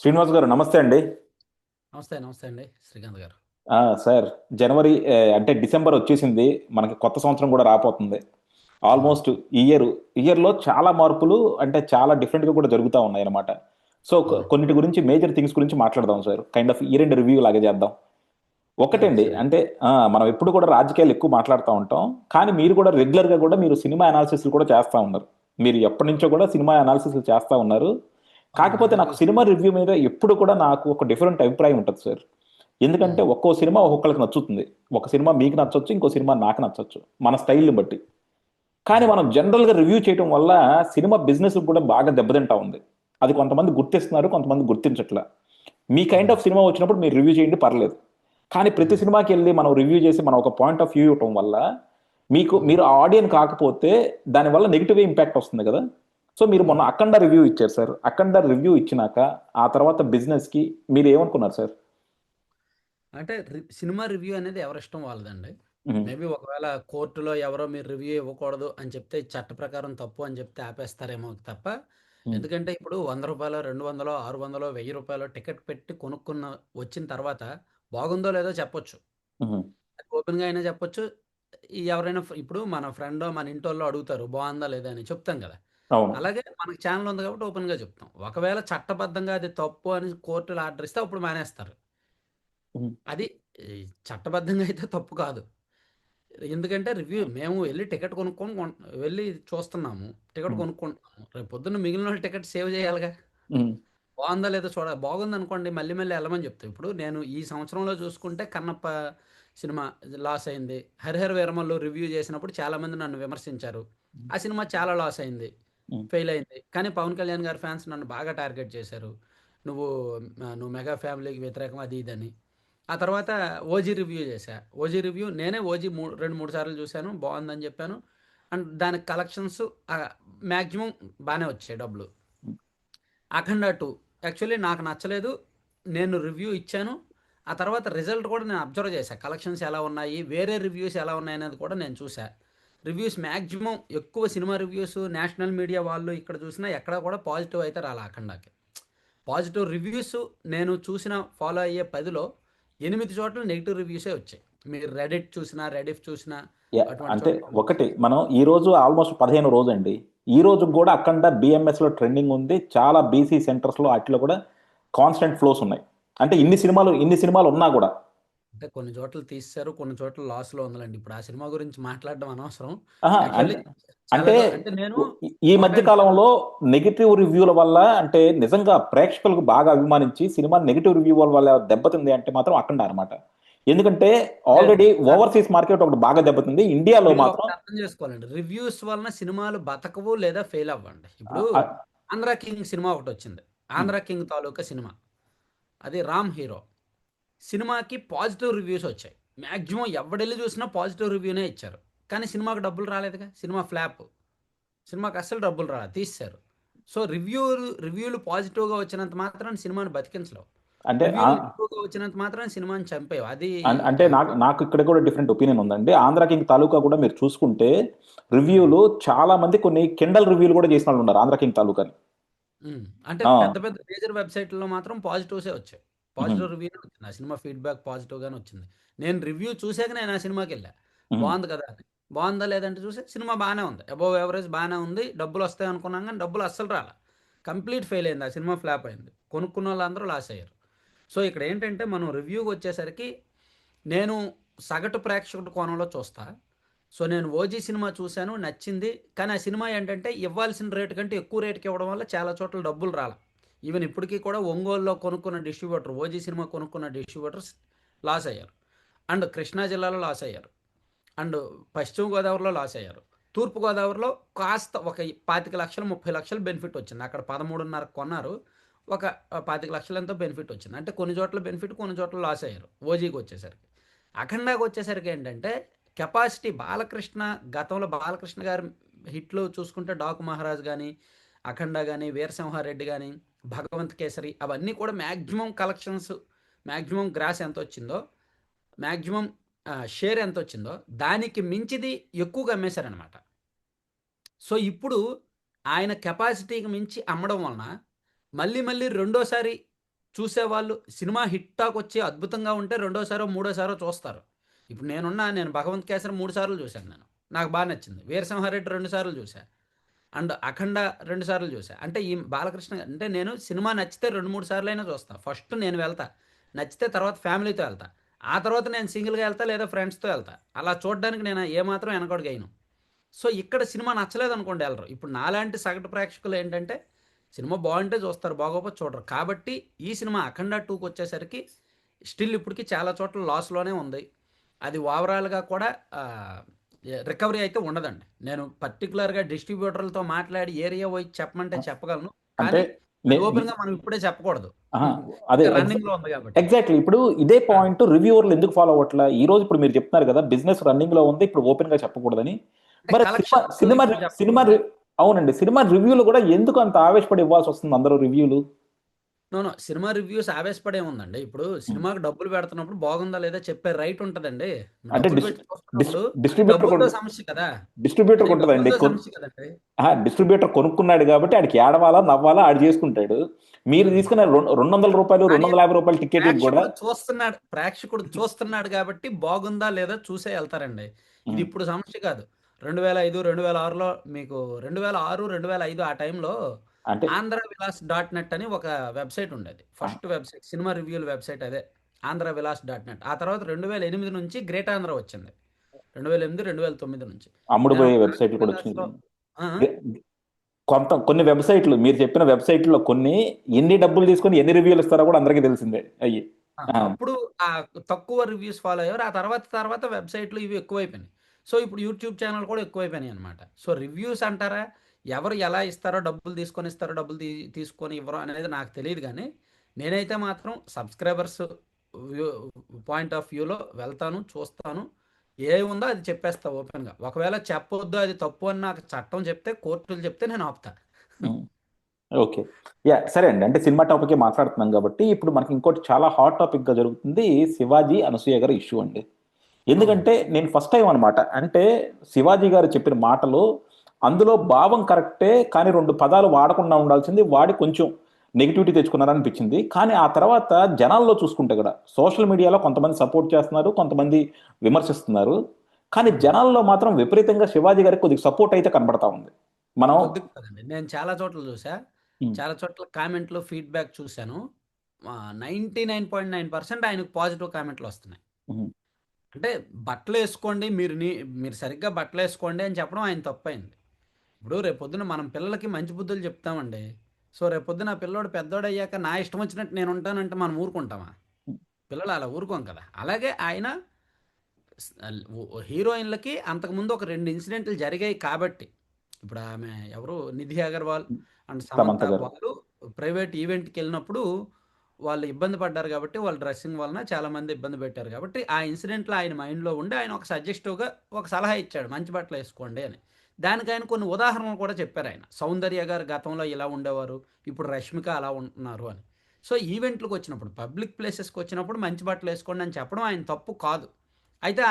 శ్రీనివాస్ గారు నమస్తే అండి. నమస్తే. నమస్తే అండి. శ్రీకాంత్ గారు. సార్, జనవరి అంటే డిసెంబర్ వచ్చేసింది. మనకి కొత్త సంవత్సరం కూడా రాబోతుంది. అవును. ఆల్మోస్ట్ ఇయర్లో చాలా మార్పులు, అంటే చాలా డిఫరెంట్గా కూడా జరుగుతూ ఉన్నాయి అన్నమాట. సో అవునండి. కొన్నిటి గురించి, మేజర్ థింగ్స్ గురించి మాట్లాడదాం sir. Kind of year end review లాగా చేద్దాం. ఒకటండి, సరే. అంటే మనం ఎప్పుడు కూడా రాజకీయాలు ఎక్కువ మాట్లాడుతూ ఉంటాం. కానీ మీరు కూడా రెగ్యులర్గా కూడా మీరు సినిమా అనాలిసిస్ కూడా చేస్తూ ఉన్నారు. మీరు ఎప్పటి నుంచో కూడా సినిమా అనాలిసిస్ చేస్తూ ఉన్నారు. అవునండి. కాకపోతే నాకు రివ్యూస్. సినిమా రివ్యూ మీద ఎప్పుడు కూడా నాకు ఒక డిఫరెంట్ అభిప్రాయం ఉంటుంది సార్. ఎందుకంటే హ్మ్. ఒక్కో సినిమా ఒక్కొక్కరికి నచ్చుతుంది. ఒక సినిమా మీకు నచ్చొచ్చు, ఇంకో సినిమా నాకు నచ్చొచ్చు, మన స్టైల్ని బట్టి. కానీ అవును. మనం జనరల్గా రివ్యూ చేయడం వల్ల సినిమా బిజినెస్ కూడా బాగా దెబ్బతింటా ఉంది. అది కొంతమంది గుర్తిస్తున్నారు, కొంతమంది గుర్తించట్లా. మీ కైండ్ ఆఫ్ అవునండి. సినిమా వచ్చినప్పుడు మీరు రివ్యూ చేయండి, పర్లేదు. కానీ ప్రతి హ్మ్. సినిమాకి వెళ్ళి మనం రివ్యూ చేసి మనం ఒక పాయింట్ ఆఫ్ వ్యూ ఇవ్వటం వల్ల హ్మ్. మీరు ఆడియన్ కాకపోతే దానివల్ల నెగిటివ్ ఇంపాక్ట్ వస్తుంది కదా. సో మీరు మొన్న హ్మ్. అఖండ రివ్యూ ఇచ్చారు సార్. అఖండ రివ్యూ ఇచ్చినాక ఆ తర్వాత బిజినెస్ కి మీరు ఏమనుకున్నారు సార్? అంటే సినిమా రివ్యూ అనేది ఎవరిష్టం వాళ్ళదండి. ఉమ్, మేబీ ఒకవేళ కోర్టులో ఎవరో మీరు రివ్యూ ఇవ్వకూడదు అని చెప్తే చట్ట ప్రకారం తప్పు అని చెప్తే ఆపేస్తారేమో తప్ప. ఉమ్, ఎందుకంటే ఇప్పుడు రూ. 100, 200, 600, రూ. 1000 టికెట్ పెట్టి కొనుక్కున్న వచ్చిన తర్వాత బాగుందో లేదో చెప్పొచ్చు. ఉమ్, అది ఓపెన్‌గా అయినా చెప్పొచ్చు. ఎవరైనా ఇప్పుడు మన ఫ్రెండో, మన ఇంటోళ్ళో అడుగుతారు బావుందా లేదా అని చెప్తాం గదా! అవును. అలాగే మనకు ఛానెల్ ఉంది కాబట్టి ఓపెన్‌గా చెప్తాం. ఒకవేళ చట్టబద్ధంగా అది తప్పు అని కోర్టులు ఆర్డర్ ఇస్తే అప్పుడు మానేస్తారు. ఉమ్, అది ఈ చట్టబద్ధంగా అయితే తప్పు కాదు. ఎందుకంటే మేము వెళ్లి టికెట్ కొనుక్కొని వెళ్లి చూస్తున్నాము. టికెట్ ఉమ్, కొనుక్కుంటున్నాము. రేపు పొద్దున్న మిగిలినోళ్ళ టికెట్ సేవ్ చేయాలిగా! ఉమ్, బావుందా లేదో బాగుందనుకోండి మళ్ళీ మళ్ళీ ఎళ్ళమని చెప్తాం. ఇప్పుడు నేను ఈ సంవత్సరంలో చూసుకుంటే 'కన్నప్ప' సినిమా లాస్ అయింది. 'హరిహర వీరమల్లు' రివ్యూ చేసినప్పుడు చాలామంది నన్ను విమర్శించారు. ఆ సినిమా చాలా లాస్ అయింది. ఉమ్, ఫెయిల్ అయింది. కానీ 'పవన్ కళ్యాణ్' గారి ఫ్యాన్స్ నన్ను బాగా టార్గెట్ చేశారు. నువ్వు నువ్వు మెగా ఫ్యామిలీకి వ్యతిరేకం అది ఇదని. ఆ తర్వాత 'ఓజీ' రివ్యూ చేశా. 'ఓజీ' రివ్యూ నేనే 'ఓజీ' 2, 3 సార్లు చూసాను. బావుందని చెప్పాను. అండ్ దానికి కలెక్షన్స్ మాక్సిమం బానే వచ్చాయి డబ్బులు. 'అఖండ 2' యాక్చువల్లీ నాకు నచ్చలేదు. నేను రివ్యూ ఇచ్చాను. ఆ తర్వాత రిజల్ట్ కూడా నేను అబ్జర్వ్ చేశా. కలెక్షన్స్ ఎలా ఉన్నాయి, వేరే రివ్యూస్ ఎలా ఉన్నాయనేది కూడా నేను చూసా. రివ్యూస్ మాక్సిమం ఎక్కువ సినిమా రివ్యూస్ నేషనల్ మీడియా వాళ్ళు ఇక్కడ చూసినా ఎక్కడా కూడా పాజిటివ్ అయితే రాలా 'అఖండాకి'. పాజిటివ్ రివ్యూస్ నేను చూసిన ఫాలో అయ్యే 10లో 8 చోట్ల నెగెటివ్ రివ్యూసే వచ్చాయి. మీరు రెడిట్ చూసినా, రెడిఫ్ చూసినా అటువంటి అంటే చోట్ల ఒకటి, మనం ఈ రోజు ఆల్మోస్ట్ 15 రోజు అండి. ఈ రోజు కూడా అఖండ బిఎంఎస్ లో ట్రెండింగ్ ఉంది. చాలా బీసీ సెంటర్స్ లో వాటిలో కూడా కాన్స్టెంట్ ఫ్లోస్ ఉన్నాయి. అంటే ఇన్ని సినిమాలు ఉన్నా కూడా. అంటే కొన్ని చోట్ల తీసేశారు. కొన్ని చోట్ల లాస్‌లో ఉందిలెండి. ఇప్పుడు ఆ సినిమా గురించి మాట్లాడడం అనవసరం. ఆహా, యాక్చువల్లీ చాలా అంటే అంటే నేను ఈ మధ్య ఒకటండి కాలంలో నెగిటివ్ రివ్యూల వల్ల, అంటే నిజంగా ప్రేక్షకులకు బాగా అభిమానించి సినిమా నెగిటివ్ రివ్యూ వల్ల దెబ్బతింది అంటే మాత్రం అఖండ అనమాట. ఎందుకంటే లేదు ఆల్రెడీ కాదు. ఓవర్సీస్ మార్కెట్ ఒకటి బాగా దెబ్బతింది, ఇండియాలో మీరు మాత్రం. ఒకటి అర్థం చేసుకోవాలండి. రివ్యూస్ వలన సినిమాలు బతకవు లేదా ఫెయిల్ అవ్వండి. ఇప్పుడు ఆ, 'ఆంధ్ర కింగ్' సినిమా ఒకటొచ్చింది. 'ఆంధ్ర కింగ్' తాలూకా సినిమా. అది 'రామ్' హీరో. సినిమాకి పాజిటివ్ రివ్యూస్ వచ్చాయి. మాక్సిమం ఎవడెళ్లి చూసినా పాజిటివ్ రివ్యూనే ఇచ్చారు. కానీ సినిమాకి డబ్బులు రాలేదుగా. Cinema flop. సినిమాకి అస్సలు డబ్బులు రాలా. తీసేశారు. సో, రివ్యూలు పాజిటివ్‌గా వచ్చినంత మాత్రాన సినిమాని బతికించలేవు. అంటే రివ్యూలు నెగెటివ్‌గా వచ్చినంత మాత్రాన సినిమాని చంపేయవు. అది అంటే అది నాకు నాకు ఇక్కడ కూడా డిఫరెంట్ ఒపీనియన్ ఉందండి. ఆంధ్ర కింగ్ తాలూకా కూడా మీరు చూసుకుంటే హ్మ్. రివ్యూలు చాలా మంది కొన్ని కిండల్ రివ్యూలు కూడా చేసిన వాళ్ళు ఉన్నారు ఆంధ్ర కింగ్ తాలూకాని. హ్మ్. అంటే ఆ, పెద్ద పెద్ద మేజర్ వెబ్‌సైట్‌ల్లో మాత్రం పాజిటివ్సే వచ్చాయి. ఉహు, పాజిటివ్ రివ్యూనే వచ్చింది. ఆ సినిమా ఫీడ్‌బ్యాక్ పాజిటివ్‌గానే వచ్చింది. నేను రివ్యూ చూసాక నేను ఆ సినిమాకెళ్ళా. ఉహు. బావుంది కదా అని. బావుందా లేదంటే చూస్తే సినిమా బానే ఉంది. అబోవ్ యావరేజ్ బానే ఉంది. డబ్బులొస్తాయి అనుకున్నాం గానీ డబ్బులు అస్సలు రాలా. కంప్లీట్ ఫెయిల్ అయింది. ఆ సినిమా ఫ్లాప్ అయింది. కొనుక్కున్నోళ్ళందరూ లాస్ అయ్యారు. సో, ఇక్కడేంటంటే మనం రివ్యూకొచ్చేసరికి నేను సగటు ప్రేక్షకుడి కోణంలో చూస్తా. సో, నేను 'ఓజీ' సినిమా చూసాను, నచ్చింది. కానీ ఆ సినిమా ఏంటంటే ఇవ్వాల్సిన రేట్ కంటే ఎక్కువ రేట్‌కి ఇవ్వడం వల్ల చాలా చోట్ల డబ్బులు రాలా. ఈవెన్ ఇప్పటికి కూడా ఒంగోలులో కొనుక్కున్న డిస్ట్రిబ్యూటర్ 'ఓజీ' సినిమా కొనుక్కున్న డిస్ట్రిబ్యూటర్స్ లాస్ అయ్యారు. అండ్ కృష్ణా జిల్లాలో లాస్ అయ్యారు. అండ్ పశ్చిమ గోదావరిలో లాస్ అయ్యారు. తూర్పు గోదావరిలో కాస్త ఒక 25,00,000, 30,00,000 బెనిఫిట్ వచ్చింది. అక్కడ 13.5 కొన్నారు. ఒక 25,00,000 ఎంతో బెనిఫిట్ వచ్చింది. అంటే కొన్ని చోట్ల బెనిఫిట్, కొన్ని చోట్ల లాస్ అయ్యారు. ఓజీకొచ్చేసరికి. అఖండాకొచ్చేసరికి ఏంటంటే కెపాసిటీ బాలకృష్ణ గతంలో బాలకృష్ణ గారి హిట్లు చూసుకుంటే 'డాకు మహారాజ్' గాని, 'అఖండ' గాని, 'వీరసింహారెడ్డి' గాని, 'భగవంత్ కేసరి' అవన్నీ కూడా మాక్సిమం కలెక్షన్స్, మాక్సిమం గ్రాస్ ఎంతొచ్చిందో, మాక్సిమం షేర్ ఎంతొచ్చిందో దానికి మించిది ఎక్కువగా అమ్మేశారనమాట. సో, ఇప్పుడు ఆయన కెపాసిటీకి మించి అమ్మడం వలన మళ్ళీ మళ్ళీ రెండోసారి చూసేవాళ్ళు సినిమా హిట్ టాక్ వచ్చి అద్భుతంగా ఉంటే రెండోసారో మూడోసారో చూస్తారు. ఇప్పుడు నేను భగవంత్ కేసరి 3 సార్లు చూశాను నేను. నాకు బా నచ్చింది. వీరసింహారెడ్డి 2 సార్లు చూసా. అండ్ అఖండ 2 సార్లు చూసా. అంటే ఈ బాలకృష్ణ అంటే నేను సినిమా నచ్చితే 2, 3 సార్లైనా చూస్తా. ఫస్ట్ నేను వెళ్తా. నచ్చితే తర్వాత ఫ్యామిలీతో వెళ్తా. ఆ తర్వాత నేను సింగిల్‌గా వెళ్తా లేదా ఫ్రెండ్స్‌తో వెళ్తా. అలా చూడడానికి నేను ఏమాత్రం వెనకడుగేయను. సో, ఇక్కడ సినిమా నచ్చలేదనుకోండి ఎళ్ళరు. ఇప్పుడు నాలాంటి సగటు ప్రేక్షకులు ఏంటంటే, సినిమా బావుంటే చూస్తారు. బాగోకపోతే చూడరు. కాబట్టి ఈ సినిమా 'అఖండ 2'కొచ్చేసరికి స్టిల్ ఇప్పటికి చాలా చోట్ల లాస్‌లోనే ఉంది. అది ఓవరాల్‌గా కూడా రికవరీ అయితే ఉండదండి. నేను పర్టిక్యులర్‌గా డిస్ట్రిబ్యూటర్లతో మాట్లాడి ఏరియా వైస్ చెప్పమంటే చెప్పగలను. అంటే కానీ నే అది ఓపెన్‌గా మనం ఇప్పుడే చెప్పకూడదు. ఆహా! అదే ఇంకా రన్నింగ్‌లో ఉంది కాబట్టి. ఎగ్జాక్ట్‌లీ. ఇప్పుడు ఇదే ఆ! పాయింట్ రివ్యూవర్లు ఎందుకు ఫాలో అవ్వట్లా? ఈరోజు ఇప్పుడు మీరు చెప్తున్నారు కదా! బిజినెస్ రన్నింగ్‌లో ఉంది. ఇప్పుడు ఓపెన్‌గా చెప్పకూడదని. అంటే మరి సినిమా కలెక్షన్స్ సినిమా ఇప్పుడు రి సినిమా చెప్పకూడదా? రి అవునండి. సినిమా రివ్యూలు కూడా ఎందుకు అంత ఆవేశపడి ఇవ్వాల్సొస్తుంది అందరూ రివ్యూలు? నో. నో. సినిమా రివ్యూస్ ఆవేశపడేముందండి. ఇప్పుడు హ్మ్. సినిమాకి డబ్బులు పెడుతున్నప్పుడు బాగుందా లేదా చెప్పే రైట్ ఉంటదండి. అంటే డబ్బులు పెట్టి డిస్ చూస్తున్నప్పుడు అది డిస్ట్రిబ్యూటర్ డబ్బులతో సమస్య కదా! అది డిస్ట్రిబ్యూటర్‌కి ఉంటదండి. డబ్బులతో సమస్య కదండీ! డిస్ట్రిబ్యూటర్ కొనుక్కున్నాడు కాబట్టి ఆడికి ఏడవాలా, నవ్వాలా ఆడు చేసుకుంటాడు. మీరు హ్మ్. తీసుకున్న రూ. 200, రూ. కానీ 250 టికెట్‌లకి గూడా ప్రేక్షకుడు చూస్తున్నాడు కాబట్టి బాగుందా లేదా చూసే ఎళ్తారండి. ఇది హ్మ్. ఇప్పుడు సమస్య కాదు. 2005, 2006లో మీకు 2006, 2005 ఆ టైంలో అంటే ఆంధ్ర విలాస్ డాట్ నెట్ అని ఒక వెబ్‌సైట్ ఉండేది. ఆహ్, ఫస్ట్ వెబ్‌సైట్ సినిమా రివ్యూల వెబ్‌సైట్ అదే. Andhra Vilas dot net. ఆ తర్వాత 2008 నుంచి గ్రేట్ ఆంధ్ర వచ్చింది. 2008, 2009 నుంచి. నేను అమ్ముడుపోయే ఆంధ్ర వెబ్‌సైట్‌లు కూడా విలాస్‌లో వచ్చినియి. ఆ! ఆ! గె కొన్ని వెబ్‌సైట్‌లు మీరు చెప్పిన వెబ్‌సైట్‌ల్లో కొన్ని ఎన్ని డబ్బులు తీసుకొని ఎన్ని రివ్యూలు ఇస్తారో కూడా అందరికీ తెలిసిందే అయ్యి. ఆ! ఆ! అప్పుడు తక్కువ రివ్యూస్ ఫాలో అయ్యారు. ఆ తర్వాత వెబ్‌సైట్‌లు ఇవి ఎక్కువైపోయినాయి. సో, ఇప్పుడు యూట్యూబ్ ఛానెల్ కూడా ఎక్కువైపోయినాయన్నమాట. సో, రివ్యూస్ అంటారా? ఎవరు ఎలా ఇస్తారో డబ్బులు తీసుకొని ఇస్తారో, డబ్బులు తీసుకొని ఇవ్వరో అనేది నాకు తెలీదు గానీ, నేనైతే మాత్రం సబ్‌స్క్రైబర్స్ వ్యూ పాయింట్ ఆఫ్ వ్యూలో వెళ్తాను, చూస్తాను. ఏముందో అది చెప్పేస్తా ఓపెన్‌గా. ఒకవేళ చెప్పొద్దు అది తప్పు అని నాకు చట్టం చెప్తే, కోర్టులు చెప్తే నేను ఆపుతా. హ్మ్. ఓకే. సరే అండి. అంటే సినిమా టాపికే మాట్లాడుతున్నాం గాబట్టి, ఇప్పుడు మనకి ఇంకోటి చాలా హాట్ టాపిక్‌గా జరుగుతుంది. 'శివాజీ అనసూయ' గారి ఇష్యూ అండి. ఎందుకంటే అవునండి. నేను ఫస్ట్ టైమ్ అనమాట. అంటే 'శివాజీ' గారు చెప్పిన మాటలు అందులో భావం కరెక్టే. కానీ 2 పదాలు వాడకుండా ఉండాల్సింది వాడి కొంచెం నెగటివిటీ తెచ్చుకున్నారనిపించింది. కానీ ఆ తర్వాత జనాల్లో చూసుకుంటే గూడా సోషల్ మీడియాలో కొంతమంది సపోర్ట్ చేస్తున్నారు. కొంతమంది విమర్శిస్తున్నారు. కానీ హ్మ్. జనాల్లో మాత్రం విపరీతంగా 'శివాజీ' గారికి కొద్దిగా సపోర్ట్ అయితే కనబడతా ఉంది. మనం కొద్దిగా కాదండి. నేను చాలా చోట్ల చూసా. హ్మ్. చాలా చోట్ల కామెంట్‌లు, ఫీడ్‌బ్యాక్ చూసాను. 99.9% ఆయనకు పాజిటివ్ కామెంట్‌లొస్తున్నాయి. హ్మ్. అంటే బట్టలేసుకోండి మీరు సరిగ్గా బట్టలేసుకోండి అని చెప్పడం ఆయన తప్పయింది. ఇప్పుడు రేపొద్దున మనం పిల్లలకి మంచి బుద్ధులు చెప్తామండి. సో, రేపొద్దున ఆ పిల్లోడు పెద్దోడయ్యాక నా ఇష్టం వచ్చినట్టు నేనుంటానంటే మనం ఊరుకుంటామా? పిల్లలు అలా ఊరుకోం కదా! అలాగే ఆయన స్ అల్ ఓ హీరోయిన్‌లకి అంతకుముందు ఒక 2 ఇన్సిడెంట్లు జరిగాయి కాబట్టి, ఇప్పుడు ఆమె ఎవరు 'నిధి అగర్వాల్' అండ్ 'సమంత' 'సమంత' గారు. వాళ్ళు ప్రైవేట్ ఈవెంట్‌కెళ్ళినప్పుడు వాళ్ళు ఇబ్బంది పడ్డారు కాబట్టి, వాళ్ళ డ్రెస్సింగ్ వలన చాలామంది ఇబ్బంది పెట్టారు కాబట్టి, ఆ ఇన్సిడెంట్‌లో ఆయన మైండ్‌లో ఉండి ఆయన ఒక సజెస్టివ్‌గా ఒక సలహా ఇచ్చాడు. మంచి బట్టలేసుకోండి అని. దానికి ఆయన కొన్ని ఉదాహరణలు కూడా చెప్పారాయన. 'సౌందర్య' గారు గతంలో ఇలా ఉండేవారు. ఇప్పుడు 'రష్మిక' అలా ఉంటున్నారు అని. సో, ఈవెంట్‌లకొచ్చినప్పుడు, పబ్లిక్ ప్లేసెస్‌కొచ్చినప్పుడు మంచి బట్టలేసుకోండి అని చెప్పడం ఆయన తప్పు కాదు. అయితే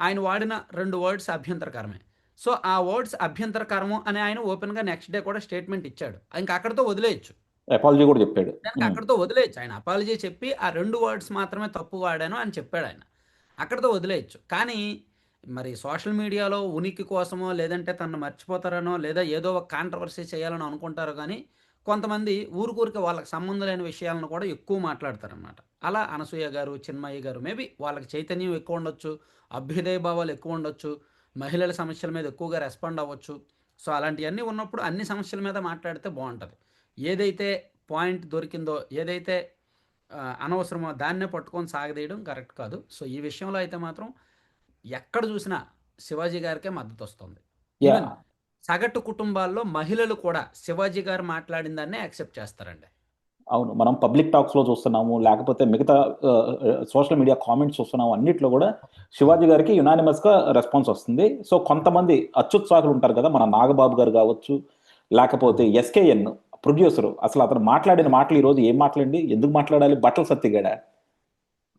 ఆయన వాడిన 2 వర్డ్స్ అభ్యంతరకరమే. సో, ఆ వర్డ్స్ అభ్యంతరకరము అని ఆయన ఓపెన్‌గా నెక్స్ట్ డే కూడా స్టేట్‌మెంట్ ఇచ్చాడు. ఇంక అక్కడితో వదిలేయొచ్చు. అపాలజీ గూడా జెప్పాడు. దానికి హ్మ్. అక్కడితో వదిలేయొచ్చు. ఆయన అపాలజీ చెప్పి ఆ 2 వర్డ్స్ మాత్రమే తప్పు వాడాను అని చెప్పాడాయన. అక్కడితో వదిలేయొచ్చు. కానీ మరి సోషల్ మీడియాలో ఉనికి కోసమో, లేదంటే తనను మర్చిపోతారనో, లేదా ఏదో ఒక కాంట్రోవర్సీ చేయాలని అనుకుంటారు గానీ, కొంతమంది ఊరికూరికే వాళ్ళకి సంబంధం లేని విషయాలను కూడా ఎక్కువ మాట్లాడతారనమాట. అలా అనసూయ గారు, చిన్మయి గారు మేబీ వాళ్ళకి చైతన్యం ఎక్కువుండొచ్చు, అభ్యుదయ భావాలు ఎక్కువుండొచ్చు, మహిళల సమస్యల మీద ఎక్కువగా రెస్పాండ్ అవ్వచ్చు. సో, అలాంటియన్నీ ఉన్నప్పుడు అన్ని సమస్యల మీద మాట్లాడితే బావుంటది. ఏదైతే పాయింట్ దొరికిందో, ఏదైతే అనవసరమో దాన్నే పట్టుకొని సాగదీయడం కరెక్ట్ కాదు. సో, ఈ విషయంలో అయితే మాత్రం ఎక్కడ చూసినా శివాజీ గారికే మద్దతొస్తుంది. Even yeah! సగటు కుటుంబాల్లో మహిళలు కూడా శివాజీ గారు మాట్లాడిన దాన్నే యాక్సెప్ట్ చేస్తారండి. అవును. మనం పబ్లిక్ టాక్స్‌లో చూస్తున్నాము. లేకపోతే మిగతా సోషల్ మీడియా కామెంట్స్ చూస్తున్నాము. అన్నిట్లో గూడా అవును. 'శివాజీ' గారికి యునానిమస్‌గా రెస్పాన్స్ ఒస్తుంది. సో, కొంతమంది అత్యుత్సాహులు ఉంటారు గదా! మన 'నాగబాబు' గారు గావచ్చు, లేకపోతే అవును. 'SKN' producer. అసలు అతను మాట్లాడిన అవును. మాటలు ఈరోజు ఏం మాటలండి? ఎందుకు మాట్లాడాలి? బట్టల సత్తిగాడా?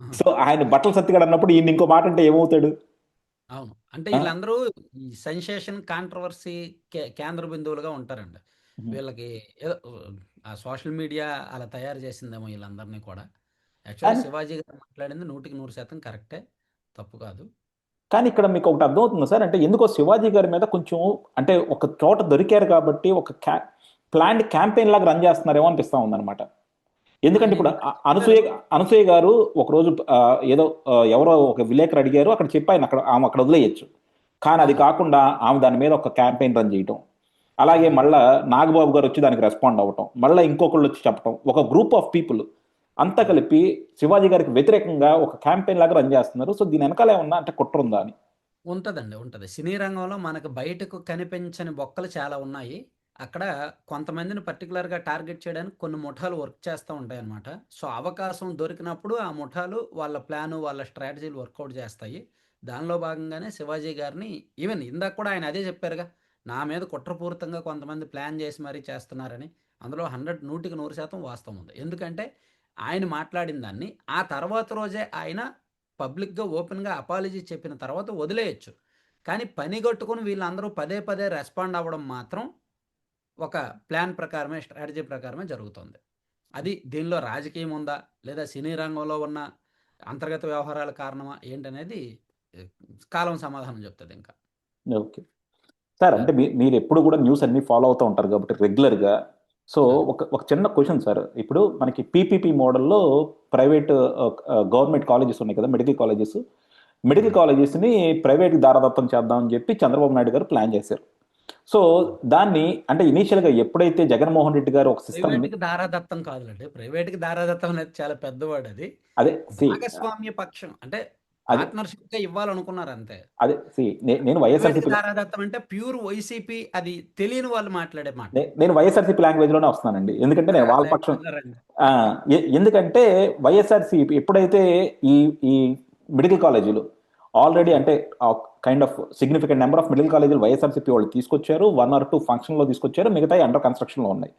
ఆహా! సో, ఆయన బట్టల సత్తిగాడు అన్నప్పుడు ఈయన ఇంకో మాట అంటే ఏమవుతాడు? అవును. అంటే ఆ! ఈళ్ళందరూ ఈ సెన్సేషన్, కాంట్రోవర్సీ కేంద్ర బిందువులుగా ఉంటారండి. హ్మ్. వీళ్ళకి ఏదో ఆ సోషల్ మీడియా అలా తయారు చేసిందేమో వీళ్ళందరినీ కూడా. యాక్చువల్లీ కానీ శివాజీ గారు మాట్లాడింది 100% కరెక్టే. తప్పు కాదు. కానీ ఇక్కడ మీకు ఒకటి అర్థమవుతుంది సార్, అంటే ఎందుకో శివాజీ గారి మీద కొంచెం, అంటే ఒక చోట దొరికారు కాబట్టి ఒక ప్లాండ్ క్యాంపెయిన్ లాగా రన్ చేస్తున్నారేమో అనిపిస్తా ఉందన్నమాట. ఎందుకంటే ఆయన ఇప్పుడు ఎందుకని అనసూయ చెప్పారు? అనసూయ గారు ఒకరోజు ఏదో ఎవరో ఒక విలేకరు అడిగారు, అక్కడ చెప్పి ఆయన అక్కడ ఆమె అక్కడ వదిలేయచ్చు. కానీ అది అవును. కాకుండా ఆమె దాని మీద ఒక క్యాంపెయిన్ రన్ చేయటం, అలాగే అవును. మళ్ళా నాగబాబు గారు వచ్చి దానికి రెస్పాండ్ అవ్వటం, మళ్ళీ ఇంకొకళ్ళు వచ్చి చెప్పటం, ఒక గ్రూప్ ఆఫ్ పీపుల్ అంతా అవును. కలిపి శివాజీ గారికి వ్యతిరేకంగా ఒక క్యాంపెయిన్ లాగా రన్ చేస్తున్నారు. సో దీని వెనకాల ఏమన్నా అంటే కుట్ర ఉందా అని. ఉంటదండి. ఉంటది. సినీ రంగంలో మనకు బయటకు కనిపించని బొక్కలు చాలా ఉన్నాయి. అక్కడ కొంతమందిని పర్టిక్యులర్‌గా టార్గెట్ చేయడానికి కొన్ని ముఠాలు వర్క్ చేస్తా ఉంటాయన్నమాట. సో, అవకాశం దొరికినప్పుడు ఆ ముఠాలు వాళ్ళ ప్లాను, వాళ్ళ స్ట్రాటజీలు వర్కౌట్ చేస్తాయి. దానిలో భాగంగానే శివాజీ గారిని ఈవెన్ ఇందాక కూడా ఆయన అదే చెప్పారుగా. నా మీద కుట్రపూరితంగా కొంతమంది ప్లాన్ చేసి మరీ చేస్తున్నారని. అందులో 100% వాస్తవం ఉంది. ఎందుకంటే ఆయన మాట్లాడిన దాన్ని ఆ తర్వాత రోజే ఆయన పబ్లిక్‌గా, ఓపెన్‌గా అపాలజీ చెప్పిన తర్వాత వదిలేయొచ్చు. కానీ పనిగట్టుకొని వీళ్ళందరూ పదే పదే రెస్పాండ్ అవ్వడం మాత్రం ఒక ప్లాన్ ప్రకారమే, స్ట్రాటజీ ప్రకారమే జరుగుతోంది. అది దీనిలో రాజకీయం ఉందా? లేదా సినీ రంగంలో ఉన్న అంతర్గత వ్యవహారాల కారణమా? ఏంటనేది ఆహ్, కాలం సమాధానం చెప్తదింకా. ఓకే సార్, అంటే సార్? మీరు ఎప్పుడు కూడా న్యూస్ అన్ని ఫాలో అవుతూ ఉంటారు కాబట్టి రెగ్యులర్గా. So sir. ఒక చిన్న క్వశ్చన్ సార్, ఇప్పుడు మనకి పీపీపీ మోడల్లో ప్రైవేట్ గవర్నమెంట్ కాలేజెస్ ఉన్నాయి కదా, మెడికల్ కాలేజెస్. మెడికల్ అవునండి. కాలేజెస్ని ప్రైవేట్కి దారదత్తం చేద్దామని చెప్పి చంద్రబాబు నాయుడు గారు ప్లాన్ చేశారు. సో అవును. దాన్ని అంటే ఇనీషియల్గా ఎప్పుడైతే జగన్మోహన్ రెడ్డి గారు ఒక సిస్టమ్ని, ప్రైవేట్‌కి దారాదత్తం కాదులెండి. ప్రైవేట్‌కి దారాదత్తం అనేది చాలా పెద్ద వర్డ్ అది. అదే సి భాగస్వామ్య పక్షం అంటే అదే పార్ట్నర్‌షిప్‌గా ఇవ్వాలనుకున్నారంతే. అదే సి నేను ప్రైవేట్‌కి వైఎస్ఆర్సీపీ దారాదత్తం అంటే ప్యూర్ వైసీపీ అది తెలియని వాళ్ళు మాట్లాడే మాట. నేను వైఎస్ఆర్సీపీ లాంగ్వేజ్ లోనే వస్తున్నానండి, ఎందుకంటే నేను వాళ్ళ పక్షం. వెళ్ళరండి. ఆ, ఎందుకంటే వైఎస్ఆర్సీపీ ఎప్పుడైతే ఈ ఈ మెడికల్ కాలేజీలు ఆల్రెడీ అవును. అంటే kind of significant number of medical కాలేజీలు వైఎస్ఆర్సీపీ వాళ్ళు తీసుకొచ్చారు, 1 or 2 ఫంక్షన్ లో తీసుకొచ్చారు, మిగతా అండర్ కన్స్ట్రక్షన్ లో ఉన్నాయి.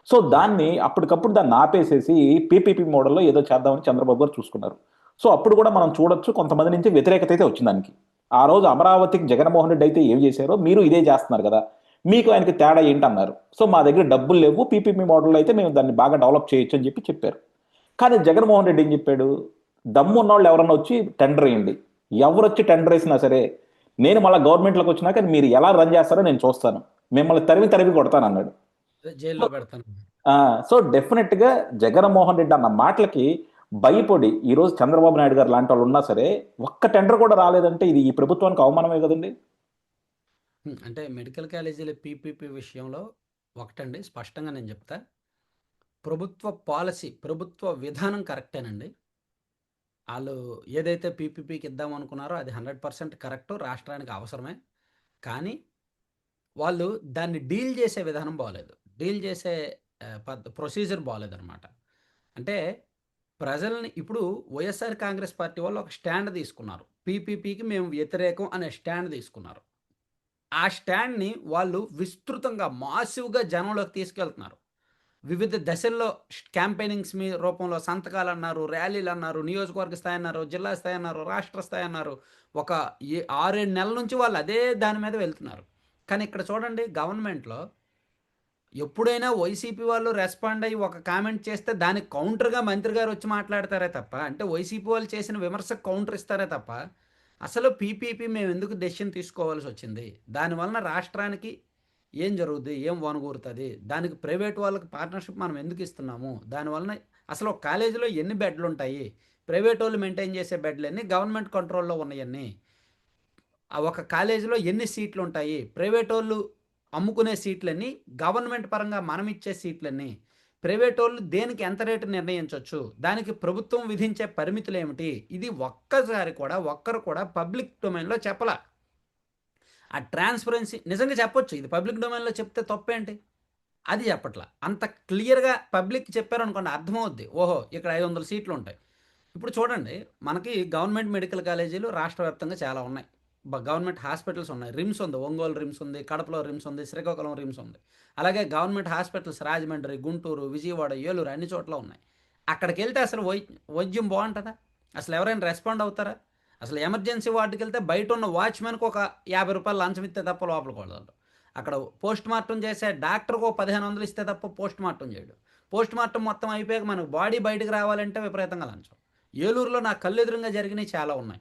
సో అవును. దాన్ని అప్పటికప్పుడు దాన్ని ఆపేసేసి పీపీపీ మోడల్లో ఏదో చేద్దామని చంద్రబాబు గారు చూసుకున్నారు. సో అప్పుడు కూడా మనం చూడొచ్చు, కొంతమంది నుంచి వ్యతిరేకత అయితే వచ్చింది దానికి. ఆ రోజు అమరావతికి జగన్మోహన్ రెడ్డి అయితే ఏం చేశారో మీరు ఇదే చేస్తున్నారు కదా, మీకు ఆయనకి తేడా ఏంటన్నారు. సో మా దగ్గర డబ్బులు లేవు, పీపీపీ మోడల్ అయితే మేము దాన్ని బాగా డెవలప్ చేయొచ్చు అని చెప్పి చెప్పారు. కానీ జగన్మోహన్ రెడ్డి ఏం చెప్పాడు, దమ్ము ఉన్నవాళ్ళు ఎవరన్నా వచ్చి టెండర్ వేయండి, ఎవరు వచ్చి టెండర్ వేసినా సరే నేను మళ్ళీ గవర్నమెంట్లోకి వచ్చినాక మీరు ఎలా రన్ చేస్తారో నేను చూస్తాను, మిమ్మల్ని తరిమి తరిమి కొడతాను అన్నాడు. జైల్‌లో పెడతాను. సో డెఫినెట్ గా జగన్మోహన్ రెడ్డి అన్న మాటలకి భయపడి ఈ రోజు చంద్రబాబు నాయుడు గారు లాంటి వాళ్ళు ఉన్నా సరే ఒక్క టెండర్ కూడా రాలేదంటే ఇది ఈ ప్రభుత్వానికి అవమానమే కదండి. అంటే మెడికల్ కాలేజీల పీపీపీ విషయంలో ఒకటండి స్పష్టంగా నేను చెప్తా. ప్రభుత్వ పాలసీ, ప్రభుత్వ విధానం కరెక్టేనండి. ఆళ్ళు ఏదైతే పీపీపీకి ఇద్దామనుకున్నారో అది 100% కరెక్టు. రాష్ట్రానికి అవసరమే. కానీ వాళ్ళు దాన్ని డీల్ చేసే విధానం బాలేదు. డీల్ చేసే ప్రొసీజర్ బాలేదనమాట. అంటే ప్రజల్ని ఇప్పుడు వైఎస్ఆర్ కాంగ్రెస్ పార్టీ వాళ్ళు ఒక స్టాండ్ తీసుకున్నారు. పీపీపీకి మేము వ్యతిరేకం అనే స్టాండ్ తీసుకున్నారు. ఆ స్టాండ్‌ని వాళ్ళు విస్తృతంగా, మాసివ్‌గా జనంలోకి తీసుకెళ్తున్నారు. వివిధ దశల్లో క్యాంపెయినింగ్స్ రూపంలో సంతకాలన్నారు, ర్యాలీలన్నారు, నియోజకవర్గ స్థాయి అన్నారు, జిల్లా స్థాయి అన్నారు, రాష్ట్ర స్థాయి అన్నారు. ఒక 6, 7 నెలల నుంచి వాళ్ళు అదే దాని మీద వెళ్తున్నారు. కానీ ఇక్కడ చూడండి గవర్నమెంట్‌లో ఎప్పుడైనా వైసీపీ వాళ్ళు రెస్పాండ్ అయ్యి ఒక కామెంట్ చేస్తే దానికి కౌంటర్‌గా మంత్రి గారు వచ్చి మాట్లాడతారే తప్ప, అంటే వైసీపీ వాళ్ళు చేసిన విమర్శకు కౌంటర్ ఇస్తారే తప్ప, అసలు పీపీపీ మేము ఎందుకు డెసిషన్ తీసుకోవాల్సొచ్చింది? దానివలన రాష్ట్రానికి ఏం జరుగుద్ది? ఏం ఒనగూరుతది? దానికి ప్రైవేట్ వాళ్ళకి పార్ట్నర్‌షిప్ మనం ఎందుకు ఇస్తున్నాము? దానివలన అసలు ఒక కాలేజీలో ఎన్ని బెడ్లుంటాయి? ప్రైవేటోళ్ళు మెయింటైన్ చేసే బెడ్లెన్ని? గవర్నమెంట్ కంట్రోల్‌లో ఉన్నయెన్ని? ఆ ఒక కాలేజీలో ఎన్ని సీట్లుంటాయి? ప్రైవేటోళ్ళు అమ్ముకునే సీట్లెన్ని? గవర్నమెంట్ పరంగా మనమిచ్చే సీట్లెన్ని? ప్రైవేటోళ్ళు దేనికి ఎంత రేటు నిర్ణయించొచ్చు? దానికి ప్రభుత్వం విధించే పరిమితులేమిటి? ఇది ఒక్కసారి కూడా ఒక్కరు కూడా పబ్లిక్ డొమైన్‌లో చెప్పలా. ఆ ట్రాన్స్‌పరెన్సీ నిజంగా చెప్పొచ్చు. ఇది పబ్లిక్ డొమైన్‌లో చెప్తే తప్పేంటి? అది చెప్పట్ల. అంత క్లియర్‌గా పబ్లిక్‌కి చెప్పారనుకోండి అర్థమవుద్ది. ఓహో! ఇక్కడ 500 సీట్లుంటాయి. ఇప్పుడు చూడండి మనకి గవర్నమెంట్ మెడికల్ కాలేజీలు రాష్ట్ర వ్యాప్తంగా చాలా ఉన్నాయి. గవర్నమెంట్ హాస్పిటల్స్ ఉన్నాయి. రిమ్స్ ఉంది. ఒంగోలు రిమ్స్ ఉంది. కడపలో రిమ్స్ ఉంది. శ్రీకాకుళం రిమ్స్ ఉంది. అలాగే గవర్నమెంట్ హాస్పిటల్స్ రాజమండ్రి, గుంటూరు, విజయవాడ, ఏలూరు అన్ని చోట్ల ఉన్నాయి. అక్కడికెళ్తే అసలు వైద్యం బావుంటదా? అసలు ఎవరైనా రెస్పాండ్ అవుతారా? అసలు ఎమర్జెన్సీ వార్డ్‌కెళ్తే బయటున్న వాచ్‌మెన్‌కి ఒక రూ. 50 లంచం ఇత్తే తప్ప లోపలికి వదలడు. అక్కడ పోస్ట్ మార్టం చేసే డాక్టర్‌కి ఓ 1500 ఇస్తే తప్ప పోస్ట్ మార్టం చేయడు. పోస్ట్ మార్టం మొత్తం అయిపోయాక మనకు బాడీ బయటకు రావాలంటే విపరీతంగా లంచం. ఏలూరులో నా కళ్ళెదురుగా జరిగినవి చాలా ఉన్నాయి.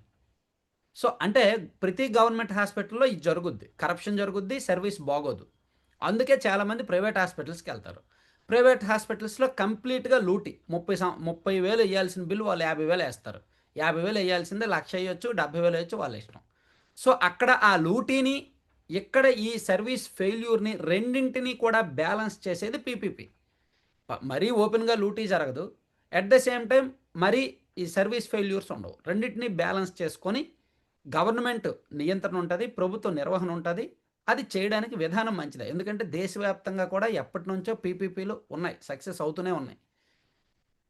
సో, అంటే ప్రతి గవర్నమెంట్ హాస్పిటల్‌లో ఇది జరుగుద్ది. కరప్షన్ జరుగుద్ది, సర్వీస్ బాగోదు. అందుకే చాలామంది ప్రైవేట్ హాస్పిటల్స్‌కెళ్తారు. ప్రైవేట్ హాస్పిటల్స్‌లో కంప్లీట్‌గా లూటీ. 30,000 ఎయ్యాల్సిన బిల్లు వాళ్ళు 50,000 ఏస్తారు. 50,000 ఎయ్యాల్సిందే 1,00,000 ఎయొచ్చు, 70,000 ఎయొచ్చు వాళ్ళ ఇష్టం. సో, అక్కడ ఆ లూటీని, ఇక్కడ ఈ సర్వీస్ ఫెయిల్యూర్‌ని రెండింటిని కూడా బ్యాలెన్స్ చేసేది పీపీపీ. మరీ ఓపెన్‌గా లూటీ జరగదు. ఎట్ ద సేమ్ టైమ్ మరీ ఈ సర్వీస్ ఫెయిల్యూర్స్ ఉండవు. రెండిటిని బ్యాలెన్స్ చేసుకొని గవర్నమెంట్ నియంత్రణ ఉంటది. ప్రభుత్వ నిర్వహణ ఉంటది. అది చేయడానికి విధానం మంచిదే. ఎందుకంటే దేశవ్యాప్తంగా కూడా ఎప్పటినుంచో పీపీపీలు ఉన్నాయి. సక్సెస్ అవుతూనే ఉన్నాయి.